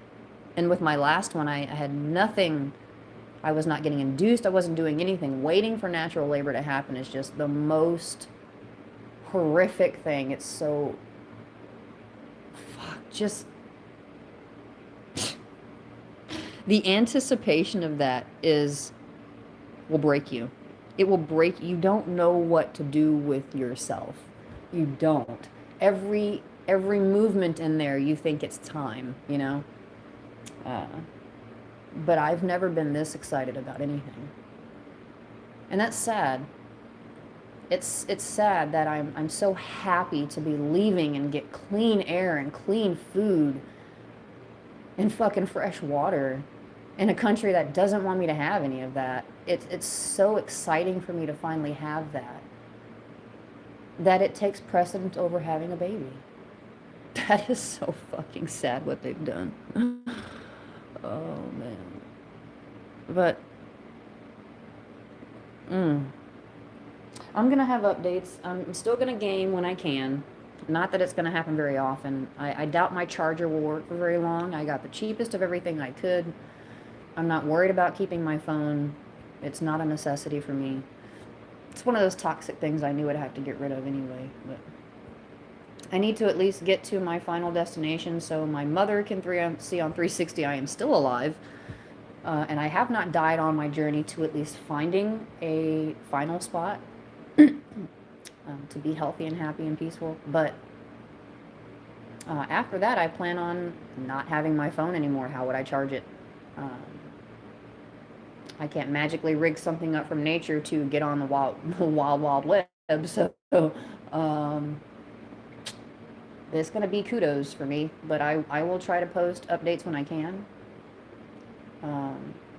And with my last one, I had nothing. I was not getting induced. I wasn't doing anything. Waiting for natural labor to happen is just the most horrific thing. It's so... Fuck, just... The anticipation of that will break you. It will break you. You don't know what to do with yourself. You don't. Every movement in there, you think it's time, you know? But I've never been this excited about anything. And that's sad. It's sad that I'm so happy to be leaving and get clean air and clean food and fucking fresh water in a country that doesn't want me to have any of that. It's so exciting for me to finally have that it takes precedence over having a baby. That is so fucking sad what they've done. Oh, man. But, I'm going to have updates. I'm still going to game when I can. Not that it's going to happen very often. I doubt my charger will work for very long. I got the cheapest of everything I could. I'm not worried about keeping my phone. It's not a necessity for me. It's one of those toxic things I knew I'd have to get rid of anyway. But I need to at least get to my final destination so my mother can see on 360 I am still alive. And I have not died on my journey to at least finding a final spot to be healthy and happy and peaceful. But after that, I plan on not having my phone anymore. How would I charge it? I can't magically rig something up from nature to get on the wild web. So it's going to be kudos for me. But I will try to post updates when I can.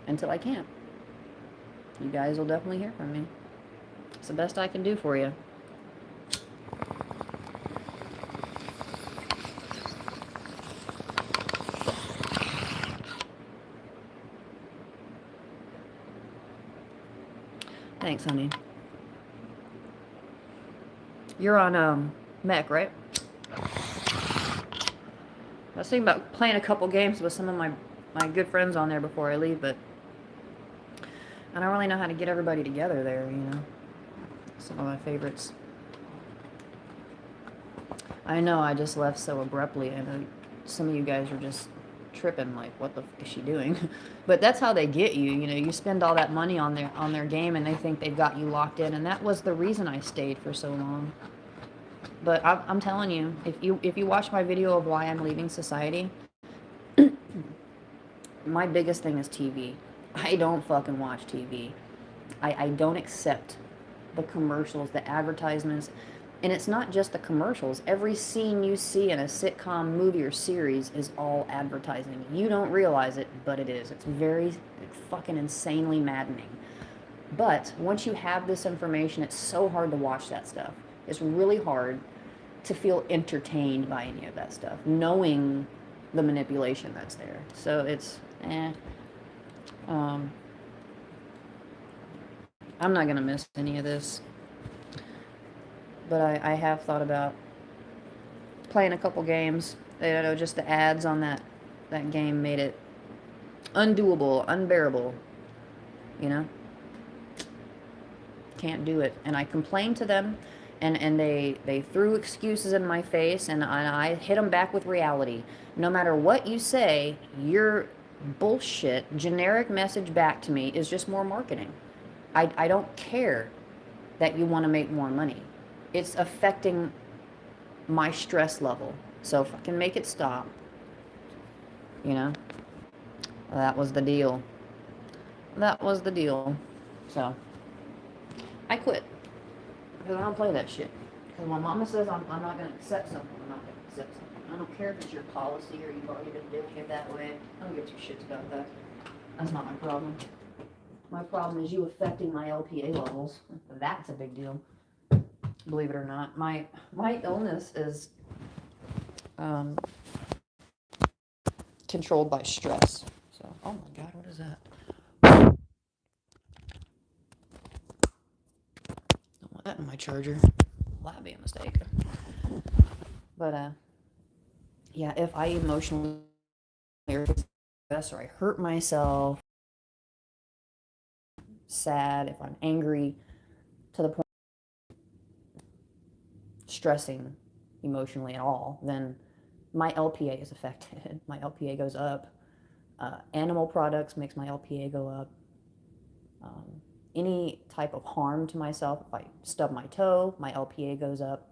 Until I can't. You guys will definitely hear from me. It's the best I can do for you. Thanks, honey. You're on mech, right? I was thinking about playing a couple games with some of my good friends on there before I leave, but I don't really know how to get everybody together there, you know. Some of my favorites. I know I just left so abruptly. I know some of you guys are just tripping like, what the fuck is she doing? But that's how they get you. You know, you spend all that money on their game, and they think they've got you locked in, and that was the reason I stayed for so long. But I'm telling you, if you watch my video of why I'm leaving society, my biggest thing is TV. I don't fucking watch TV. I don't accept the commercials, the advertisements. And it's not just the commercials. Every scene you see in a sitcom, movie, or series is all advertising. You don't realize it, but it is. It's very fucking insanely maddening. But once you have this information, it's so hard to watch that stuff. It's really hard to feel entertained by any of that stuff, knowing the manipulation that's there. So it's, I'm not going to miss any of this. But I have thought about playing a couple games. You know, just the ads on that game made it undoable, unbearable. You know? Can't do it. And I complained to them, and they threw excuses in my face, and I hit them back with reality. No matter what you say, your bullshit, generic message back to me is just more marketing. I don't care that you want to make more money. It's affecting my stress level. So if I can make it stop, you know, that was the deal. That was the deal. So I quit. Because I don't play that shit. Because my mama says I'm not going to accept something, I'm not going to accept something. I don't care if it's your policy or you've already been doing it that way. I don't give two shits about that. That's not my problem. My problem is you affecting my LPA levels. That's a big deal. Believe it or not. My illness is controlled by stress. So, oh my God, what is that? Don't want that in my charger. Well, that'd be a mistake. But yeah, if I emotionally stress or I hurt myself, sad, if I'm angry to the point stressing emotionally at all, then my LPA is affected. My LPA goes up. Animal products makes my LPA go up. Any type of harm to myself, if I stub my toe, my LPA goes up.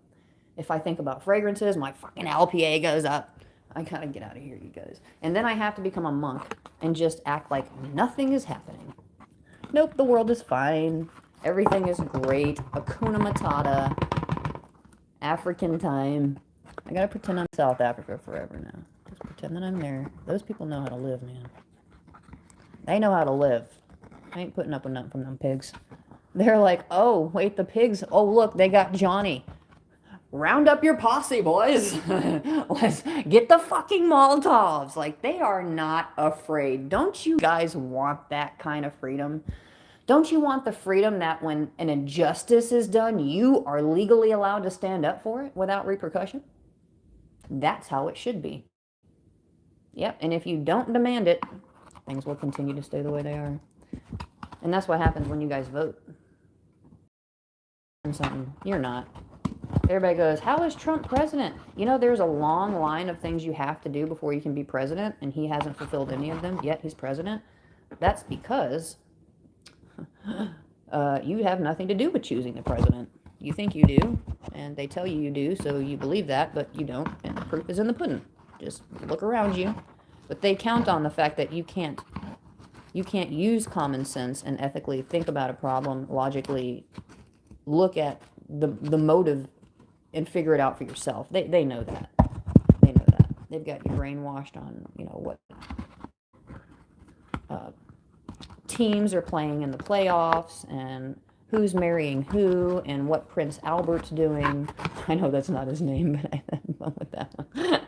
If I think about fragrances, my fucking LPA goes up. I gotta get out of here, you guys. And then I have to become a monk and just act like nothing is happening. Nope, the world is fine. Everything is great. Hakuna Matata. African time. I gotta pretend I'm South Africa forever now. Just pretend that I'm there. Those people know how to live, man. They know how to live. I ain't putting up with nothing from them pigs. They're like, oh, wait, the pigs. Oh, look, they got Johnny. Round up your posse, boys. Let's get the fucking Molotovs. Like, they are not afraid. Don't you guys want that kind of freedom? Don't you want the freedom that when an injustice is done, you are legally allowed to stand up for it without repercussion? That's how it should be. Yep, and if you don't demand it, things will continue to stay the way they are. And that's what happens when you guys vote. Something. You're not. Everybody goes, how is Trump president? You know, there's a long line of things you have to do before you can be president, and he hasn't fulfilled any of them, yet he's president. That's because you have nothing to do with choosing the president. You think you do, and they tell you do, so you believe that, but you don't, and the proof is in the pudding. Just look around you. But they count on the fact that you can't use common sense and ethically think about a problem, logically look at the motive and figure it out for yourself. They know that. They know that. They've got you brainwashed on, you know, what teams are playing in the playoffs and who's marrying who and what Prince Albert's doing. I know that's not his name, but I had fun with that one.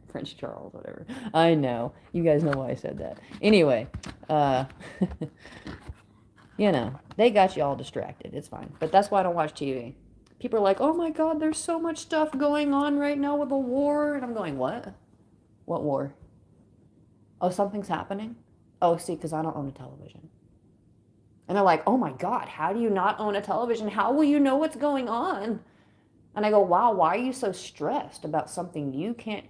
Prince Charles, whatever. I know. You guys know why I said that. Anyway, you know, they got you all distracted. It's fine. But that's why I don't watch TV. People are like, oh my God, there's so much stuff going on right now with the war. And I'm going, what? What war? Oh, something's happening? Oh, see, because I don't own a television. And they're like, oh my God, how do you not own a television? How will you know what's going on? And I go, wow, why are you so stressed about something you can't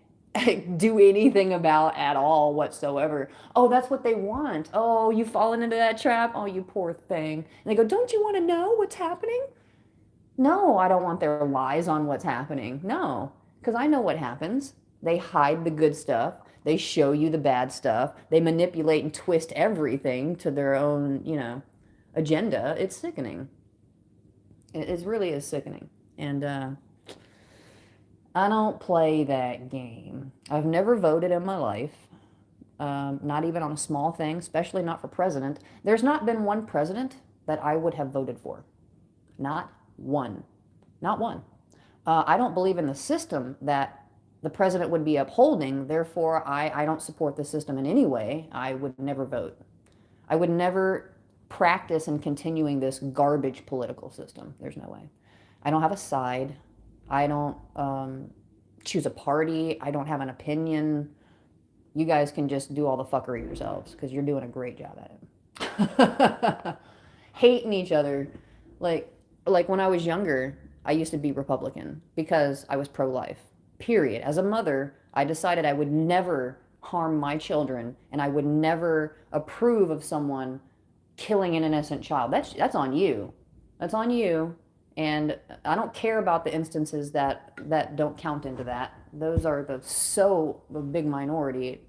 do anything about at all whatsoever. Oh, that's what they want. Oh, you've fallen into that trap. Oh, you poor thing. And they go, don't you want to know what's happening? No, I don't want their lies on what's happening. No, because I know what happens. They hide the good stuff. They show you the bad stuff. They manipulate and twist everything to their own, agenda. It's sickening. It really is sickening. And I don't play that game. I've never voted in my life, not even on a small thing, especially not for president. There's not been one president that I would have voted for. Not one. Not one. I don't believe in the system that the president would be upholding. Therefore, I don't support the system in any way. I would never vote. I would never practice in continuing this garbage political system. There's no way. I don't have a side. I don't choose a party. I don't have an opinion. You guys can just do all the fuckery yourselves because you're doing a great job at it. Hating each other. Like when I was younger, I used to be Republican because I was pro-life. Period. As a mother, I decided I would never harm my children and I would never approve of someone killing an innocent child. That's on you. That's on you. And I don't care about the instances that don't count into that. Those are the big minority.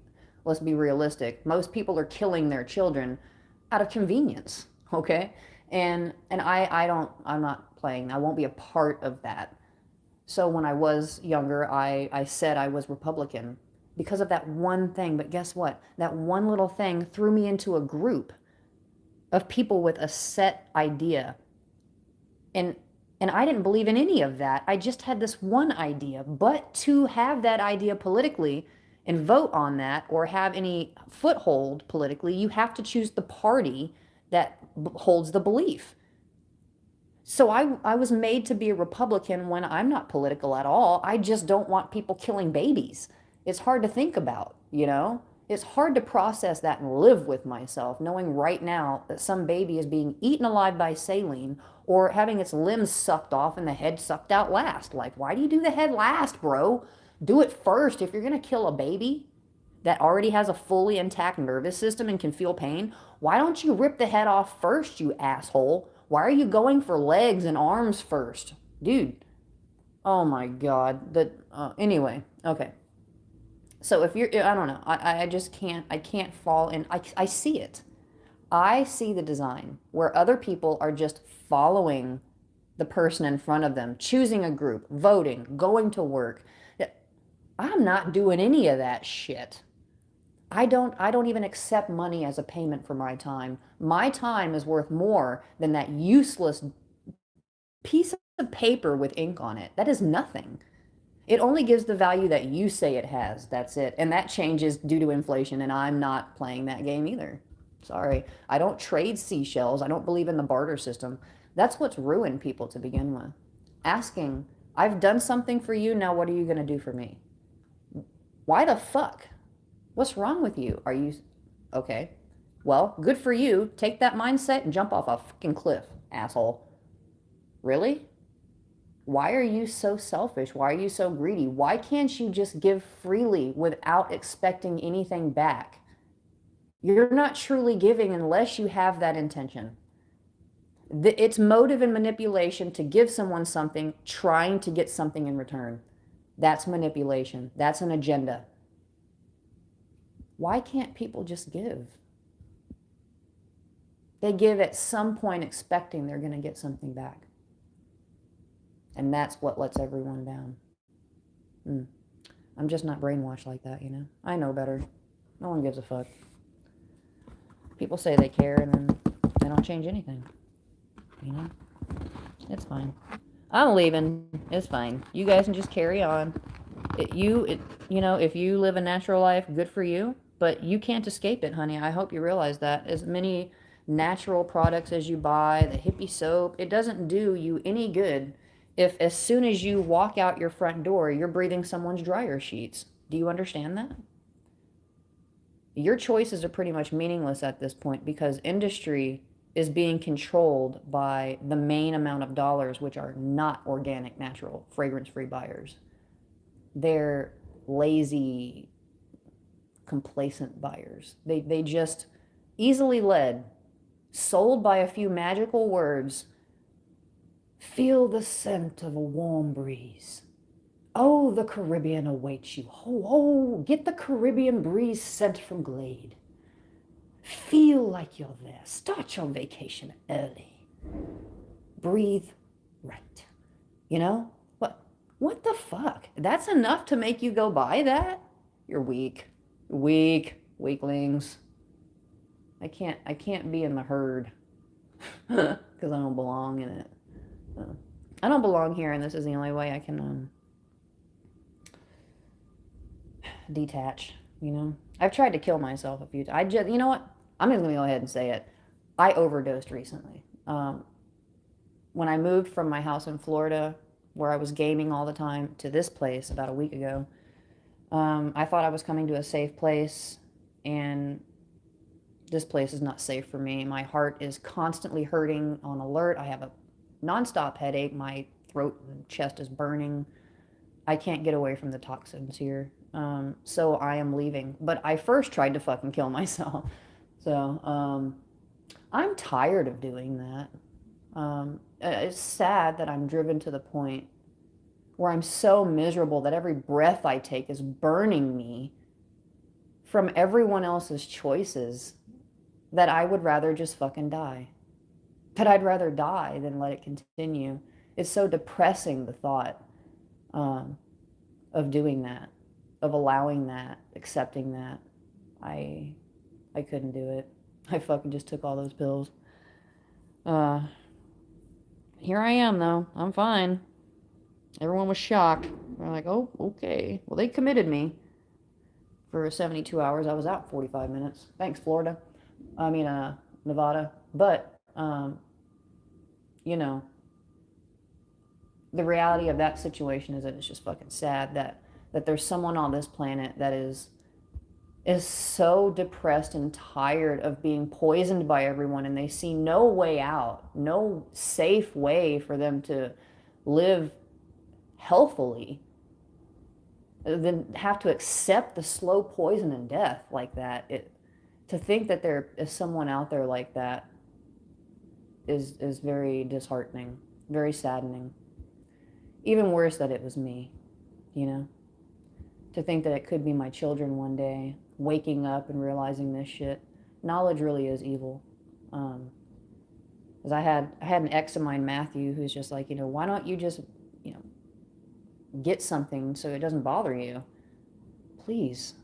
Let's be realistic. Most people are killing their children out of convenience, okay? And I'm not playing. I won't be a part of that. So when I was younger, I said I was Republican because of that one thing. But guess what? That one little thing threw me into a group of people with a set idea. And I didn't believe in any of that. I just had this one idea. But to have that idea politically and vote on that or have any foothold politically, you have to choose the party that holds the belief. So I was made to be a Republican when I'm not political at all. I just don't want people killing babies. It's hard to think about, you know? It's hard to process that and live with myself, knowing right now that some baby is being eaten alive by saline or having its limbs sucked off and the head sucked out last. Like, why do you do the head last, bro? Do it first. If you're going to kill a baby that already has a fully intact nervous system and can feel pain, why don't you rip the head off first, you asshole? Why are you going for legs and arms first? Dude, oh my God. Anyway, okay. So if you're, I don't know, I just can't, I can't fall in. I see it. I see the design where other people are just following the person in front of them, choosing a group, voting, going to work. I'm not doing any of that shit. I don't even accept money as a payment for my time. My time is worth more than that useless piece of paper with ink on it. That is nothing. It only gives the value that you say it has. That's it. And that changes due to inflation, and I'm not playing that game either. Sorry. I don't trade seashells. I don't believe in the barter system. That's what's ruined people to begin with. Asking, I've done something for you, now what are you going to do for me? Why the fuck? What's wrong with you? Are you okay? Well, good for you. Take that mindset and jump off a fucking cliff, asshole. Really? Why are you so selfish? Why are you so greedy? Why can't you just give freely without expecting anything back? You're not truly giving unless you have that intention. It's motive and manipulation to give someone something, trying to get something in return. That's manipulation. That's an agenda. Why can't people just give? They give at some point expecting they're going to get something back. And that's what lets everyone down. I'm just not brainwashed like that, you know? I know better. No one gives a fuck. People say they care and then they don't change anything. You know? It's fine. I'm leaving. It's fine. You guys can just carry on. If you live a natural life, good for you. But you can't escape it, honey. I hope you realize that. As many natural products as you buy, the hippie soap, it doesn't do you any good if as soon as you walk out your front door, you're breathing someone's dryer sheets. Do you understand that? Your choices are pretty much meaningless at this point because industry is being controlled by the main amount of dollars, which are not organic, natural, fragrance-free buyers. They're lazy, complacent buyers. They just easily led, sold by a few magical words. Feel the scent of a warm breeze. Oh, the Caribbean awaits you. Oh, oh, get the Caribbean breeze scent from Glade. Feel like you're there. Start your vacation early. Breathe right. You know? What the fuck? That's enough to make you go buy that? You're weak. Weak. Weaklings. I can't be in the herd. Because I don't belong in it. I don't belong here, and this is the only way I can detach, you know? I've tried to kill myself a few times. You know what? I'm just going to go ahead and say it. I overdosed recently. When I moved from my house in Florida, where I was gaming all the time, to this place about a week ago, I thought I was coming to a safe place, and this place is not safe for me. My heart is constantly hurting, on alert. I have a nonstop headache. My throat and chest is burning. I can't get away from the toxins here. So I am leaving. But I first tried to fucking kill myself. So I'm tired of doing that. It's sad that I'm driven to the point where I'm so miserable that every breath I take is burning me from everyone else's choices, that I would rather just fucking die. That I'd rather die than let it continue. It's so depressing, the thought of doing that, of allowing that, accepting that. I couldn't do it. I fucking just took all those pills. Here I am, though. I'm fine. Everyone was shocked. They're like, oh, okay. Well, they committed me for 72 hours. I was out 45 minutes. Thanks, Florida. I mean, Nevada. But, you know, the reality of that situation is that it's just fucking sad that there's someone on this planet that is so depressed and tired of being poisoned by everyone, and they see no way out, no safe way for them to live healthily, then have to accept the slow poison and death like that. To think that there is someone out there like that is very disheartening, very saddening. Even worse that it was me, you know? To think that it could be my children one day, waking up and realizing this shit. Knowledge really is evil. Because I had an ex of mine, Matthew, who's just like, why don't you just, get something so it doesn't bother you? Please.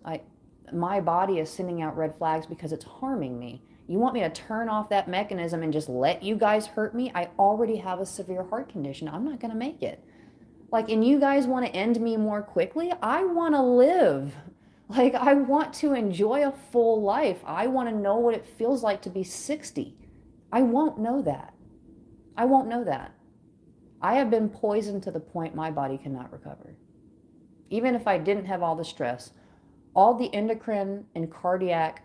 My body is sending out red flags because it's harming me. You want me to turn off that mechanism and just let you guys hurt me? I already have a severe heart condition. I'm not going to make it. And you guys want to end me more quickly? I want to live. I want to enjoy a full life. I want to know what it feels like to be 60. I won't know that. I won't know that. I have been poisoned to the point my body cannot recover. Even if I didn't have all the stress, all the endocrine and cardiac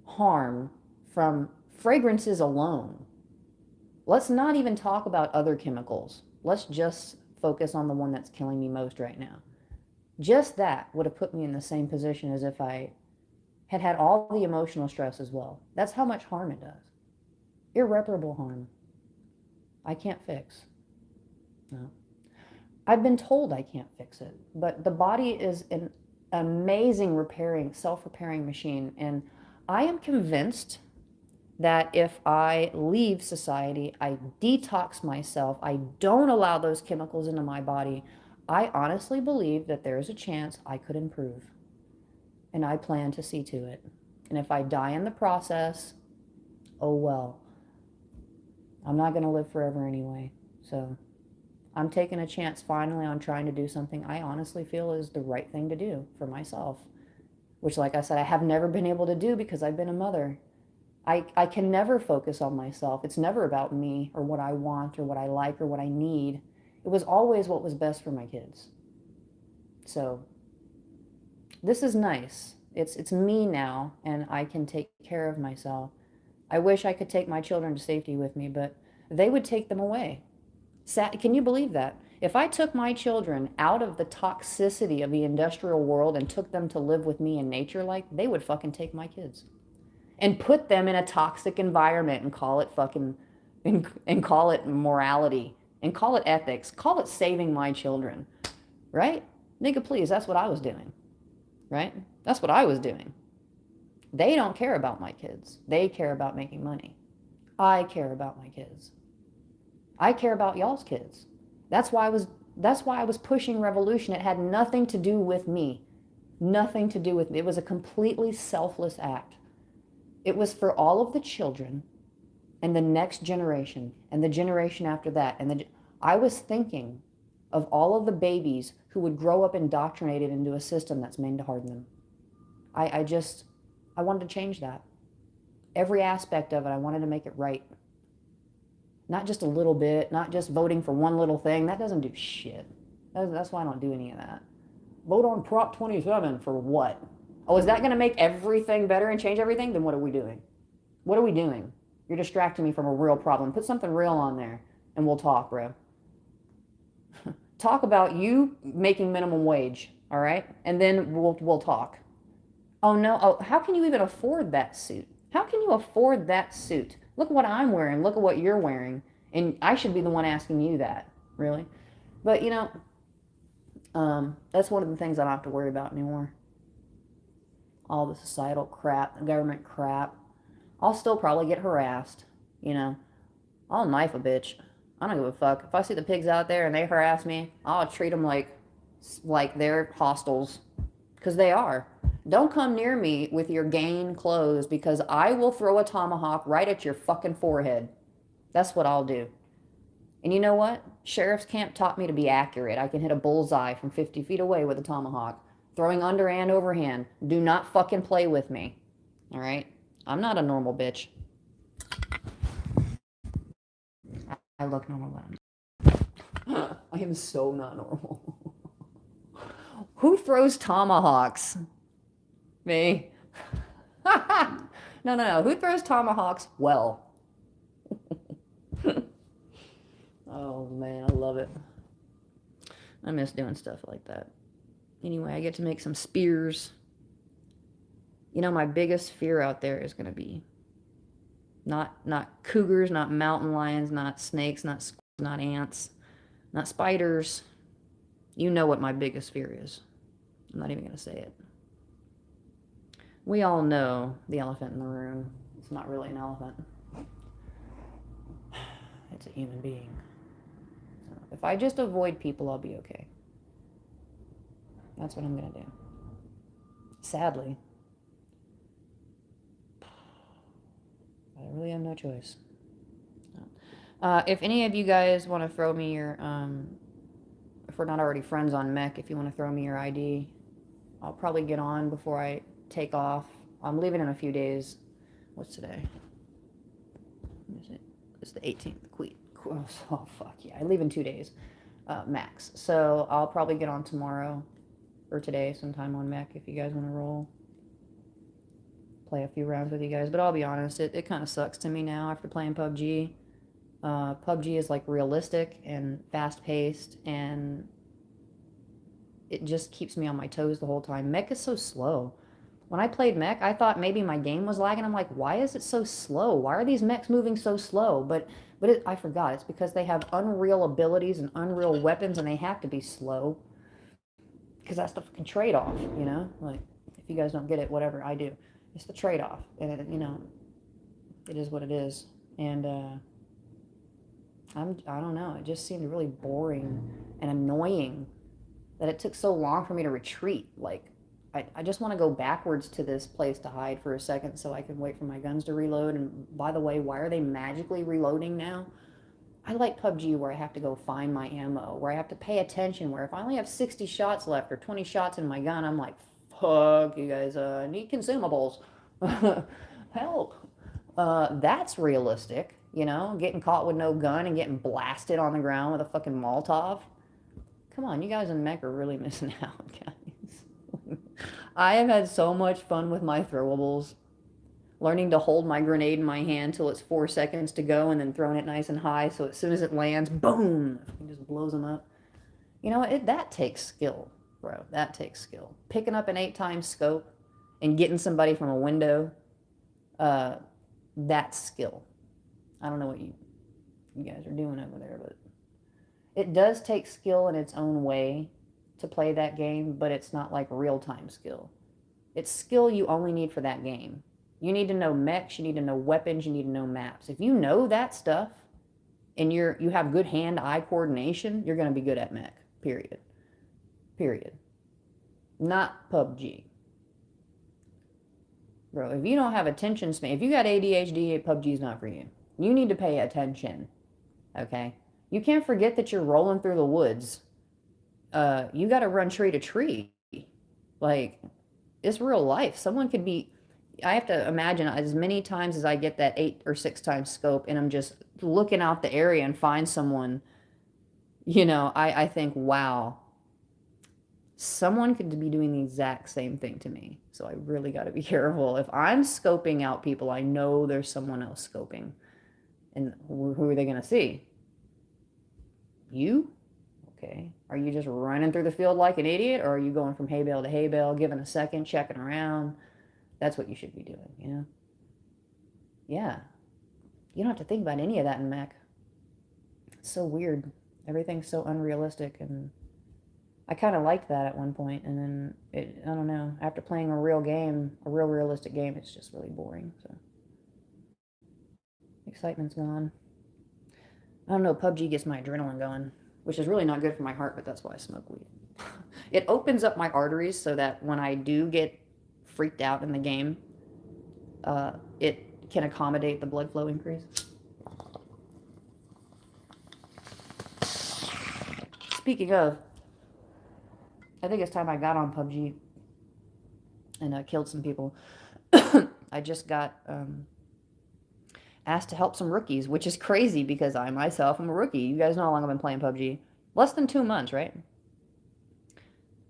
harm from fragrances alone. Let's not even talk about other chemicals. Let's just focus on the one that's killing me most right now. Just that would have put me in the same position as if I had all the emotional stress as well. That's how much harm it does. Irreparable harm. I can't fix. No. I've been told I can't fix it, but the body is an amazing self-repairing machine, and I am convinced that if I leave society, I detox myself, I don't allow those chemicals into my body, I honestly believe that there's a chance I could improve. And I plan to see to it. And if I die in the process, oh well. I'm not going to live forever anyway. So I'm taking a chance finally on trying to do something I honestly feel is the right thing to do for myself. Which, like I said, I have never been able to do because I've been a mother. I can never focus on myself. It's never about me or what I want or what I like or what I need. It was always what was best for my kids. So this is nice. It's me now, and I can take care of myself. I wish I could take my children to safety with me, but they would take them away. Can you believe that? If I took my children out of the toxicity of the industrial world and took them to live with me in nature, like, they would fucking take my kids and put them in a toxic environment and call it fucking, and call it morality and call it ethics, call it saving my children, right? Nigga, please, that's what I was doing, right? That's what I was doing. They don't care about my kids. They care about making money. I care about my kids. I care about y'all's kids. That's why I was pushing revolution. It had nothing to do with me. Nothing to do with me. It was a completely selfless act. It was for all of the children and the next generation and the generation after that. And I was thinking of all of the babies who would grow up indoctrinated into a system that's meant to harden them. I wanted to change that. Every aspect of it, I wanted to make it right. Not just a little bit, not just voting for one little thing. That doesn't do shit. That's why I don't do any of that. Vote on Prop 27 for what? Oh, is that going to make everything better and change everything? Then what are we doing? What are we doing? You're distracting me from a real problem. Put something real on there and we'll talk, bro. Talk about you making minimum wage, all right? And then we'll talk. Oh no, oh, how can you even afford that suit? How can you afford that suit? Look at what I'm wearing. Look at what you're wearing. And I should be the one asking you that, really. But, you know, that's one of the things I don't have to worry about anymore. All the societal crap, the government crap. I'll still probably get harassed, you know. I'll knife a bitch. I don't give a fuck. If I see the pigs out there and they harass me, I'll treat them like they're hostiles. Because they are. Don't come near me with your gain clothes because I will throw a tomahawk right at your fucking forehead. That's what I'll do. And you know what? Sheriff's camp taught me to be accurate. I can hit a bullseye from 50 feet away with a tomahawk. Throwing underhand, overhand. Do not fucking play with me. All right? I'm not a normal bitch. I look normal then. I am so not normal. Who throws tomahawks? Me. No. Who throws tomahawks well? Oh, man, I love it. I miss doing stuff like that. Anyway, I get to make some spears. You know, my biggest fear out there is going to be not cougars, not mountain lions, not snakes, not squirrels, not ants, not spiders. You know what my biggest fear is. I'm not even going to say it. We all know the elephant in the room. It's not really an elephant. It's a human being. So if I just avoid people, I'll be okay. That's what I'm going to do. Sadly. I really have no choice. If any of you guys want to throw me your, if we're not already friends on Mech, if you want to throw me your ID, I'll probably get on before I take off. I'm leaving in a few days. What's today? What is it? It's the 18th. Oh, fuck yeah. I leave in 2 days, max. So I'll probably get on tomorrow or today sometime on Mech if you guys want to roll. Play a few rounds with you guys. But I'll be honest, it kind of sucks to me now after playing PUBG. PUBG is like realistic and fast-paced, and it just keeps me on my toes the whole time. Mech is so slow. When I played Mech, I thought maybe my game was lagging. I'm like, why is it so slow? Why are these mechs moving so slow? But I forgot. It's because they have unreal abilities and unreal weapons, and they have to be slow. Because that's the fucking trade-off, you know? Like, if you guys don't get it, whatever, I do. It's the trade-off. And, it, you know, it is what it is. And, I don't know. It just seemed really boring and annoying that it took so long for me to retreat. Like, I just want to go backwards to this place to hide for a second so I can wait for my guns to reload. And by the way, why are they magically reloading now? I like PUBG where I have to go find my ammo, where I have to pay attention, where if I only have 60 shots left or 20 shots in my gun, I'm like, fuck, you guys, I need consumables. Help. That's realistic, you know, getting caught with no gun and getting blasted on the ground with a fucking Molotov. Come on, you guys in Mech are really missing out, guys. I have had so much fun with my throwables. Learning to hold my grenade in my hand till it's 4 seconds to go and then throwing it nice and high so as soon as it lands, boom, it just blows them up. You know, that takes skill, bro. That takes skill. Picking up an 8x scope and getting somebody from a window, that's skill. I don't know what you guys are doing over there, but it does take skill in its own way to play that game, but it's not like real-time skill. It's skill you only need for that game. You need to know mechs, you need to know weapons, you need to know maps. If you know that stuff and you have good hand-eye coordination, you're going to be good at mech. Period. Period. Not PUBG. Bro, if you don't have attention span, if you got ADHD, PUBG's not for you. You need to pay attention. Okay? You can't forget that you're rolling through the woods. You got to run tree to tree. Like, it's real life. Someone could be. I have to imagine as many times as I get that 8 or 6 times scope and I'm just looking out the area and find someone, you know, I think, wow, someone could be doing the exact same thing to me. So I really got to be careful. If I'm scoping out people, I know there's someone else scoping. And who are they going to see? You? Okay. Are you just running through the field like an idiot? Or are you going from hay bale to hay bale, giving a second, checking around? That's what you should be doing, you know? Yeah. You don't have to think about any of that in mech. It's so weird. Everything's so unrealistic, and I kind of liked that at one point, and then, I don't know, after playing a real game, a real realistic game, it's just really boring, so. Excitement's gone. I don't know, PUBG gets my adrenaline going, which is really not good for my heart, but that's why I smoke weed. It opens up my arteries so that when I do get freaked out in the game, it can accommodate the blood flow increase. Speaking of, I think it's time I got on PUBG and killed some people. I just got asked to help some rookies, which is crazy because I myself am a rookie. You guys know how long I've been playing PUBG. Less than 2 months, right?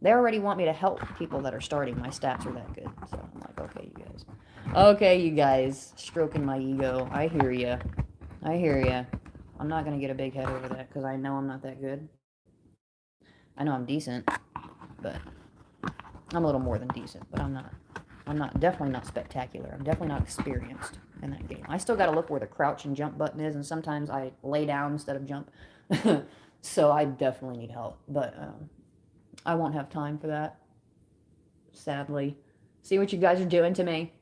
They already want me to help people that are starting. My stats are that good. So I'm like, okay, you guys. Okay, you guys. Stroking my ego. I hear ya. I hear ya. I'm not going to get a big head over that because I know I'm not that good. I know I'm decent, but I'm a little more than decent, but I'm definitely not spectacular. I'm definitely not experienced in that game. I still got to look where the crouch and jump button is, and sometimes I lay down instead of jump. So I definitely need help, but I won't have time for that, sadly. See what you guys are doing to me?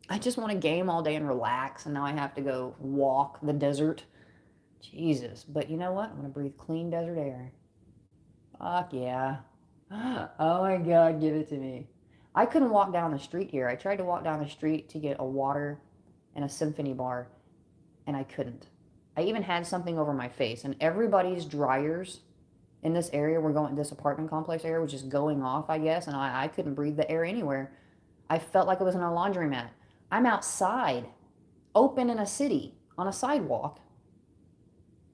I just want to game all day and relax, and now I have to go walk the desert. Jesus. But you know what? I'm going to breathe clean desert air. Fuck yeah. Oh my God, give it to me. I couldn't walk down the street here. I tried to walk down the street to get a water and a symphony bar, and I couldn't. I even had something over my face, and everybody's dryers in this area, this apartment complex area, was just going off, I guess, and I couldn't breathe the air anywhere. I felt like it was in a laundromat. I'm outside, open in a city, on a sidewalk,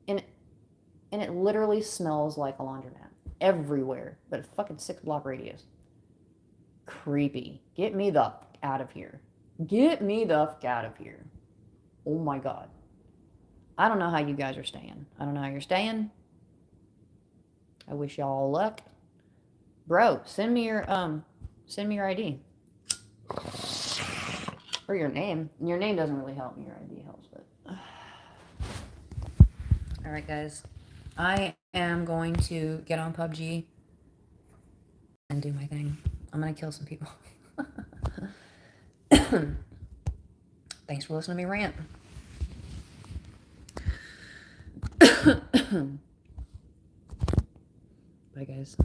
and it literally smells like a laundromat everywhere, but a fucking 6-block radius. Creepy. Get me the fuck out of here. Get me the fuck out of here. Oh my God. I don't know how you guys are staying. I don't know how you're staying. I wish y'all luck. Bro, send me your ID. Or your name. Your name doesn't really help me. Your ID helps, but. Alright, guys. I am going to get on PUBG and do my thing. I'm going to kill some people. Thanks for listening to me rant. Bye, guys.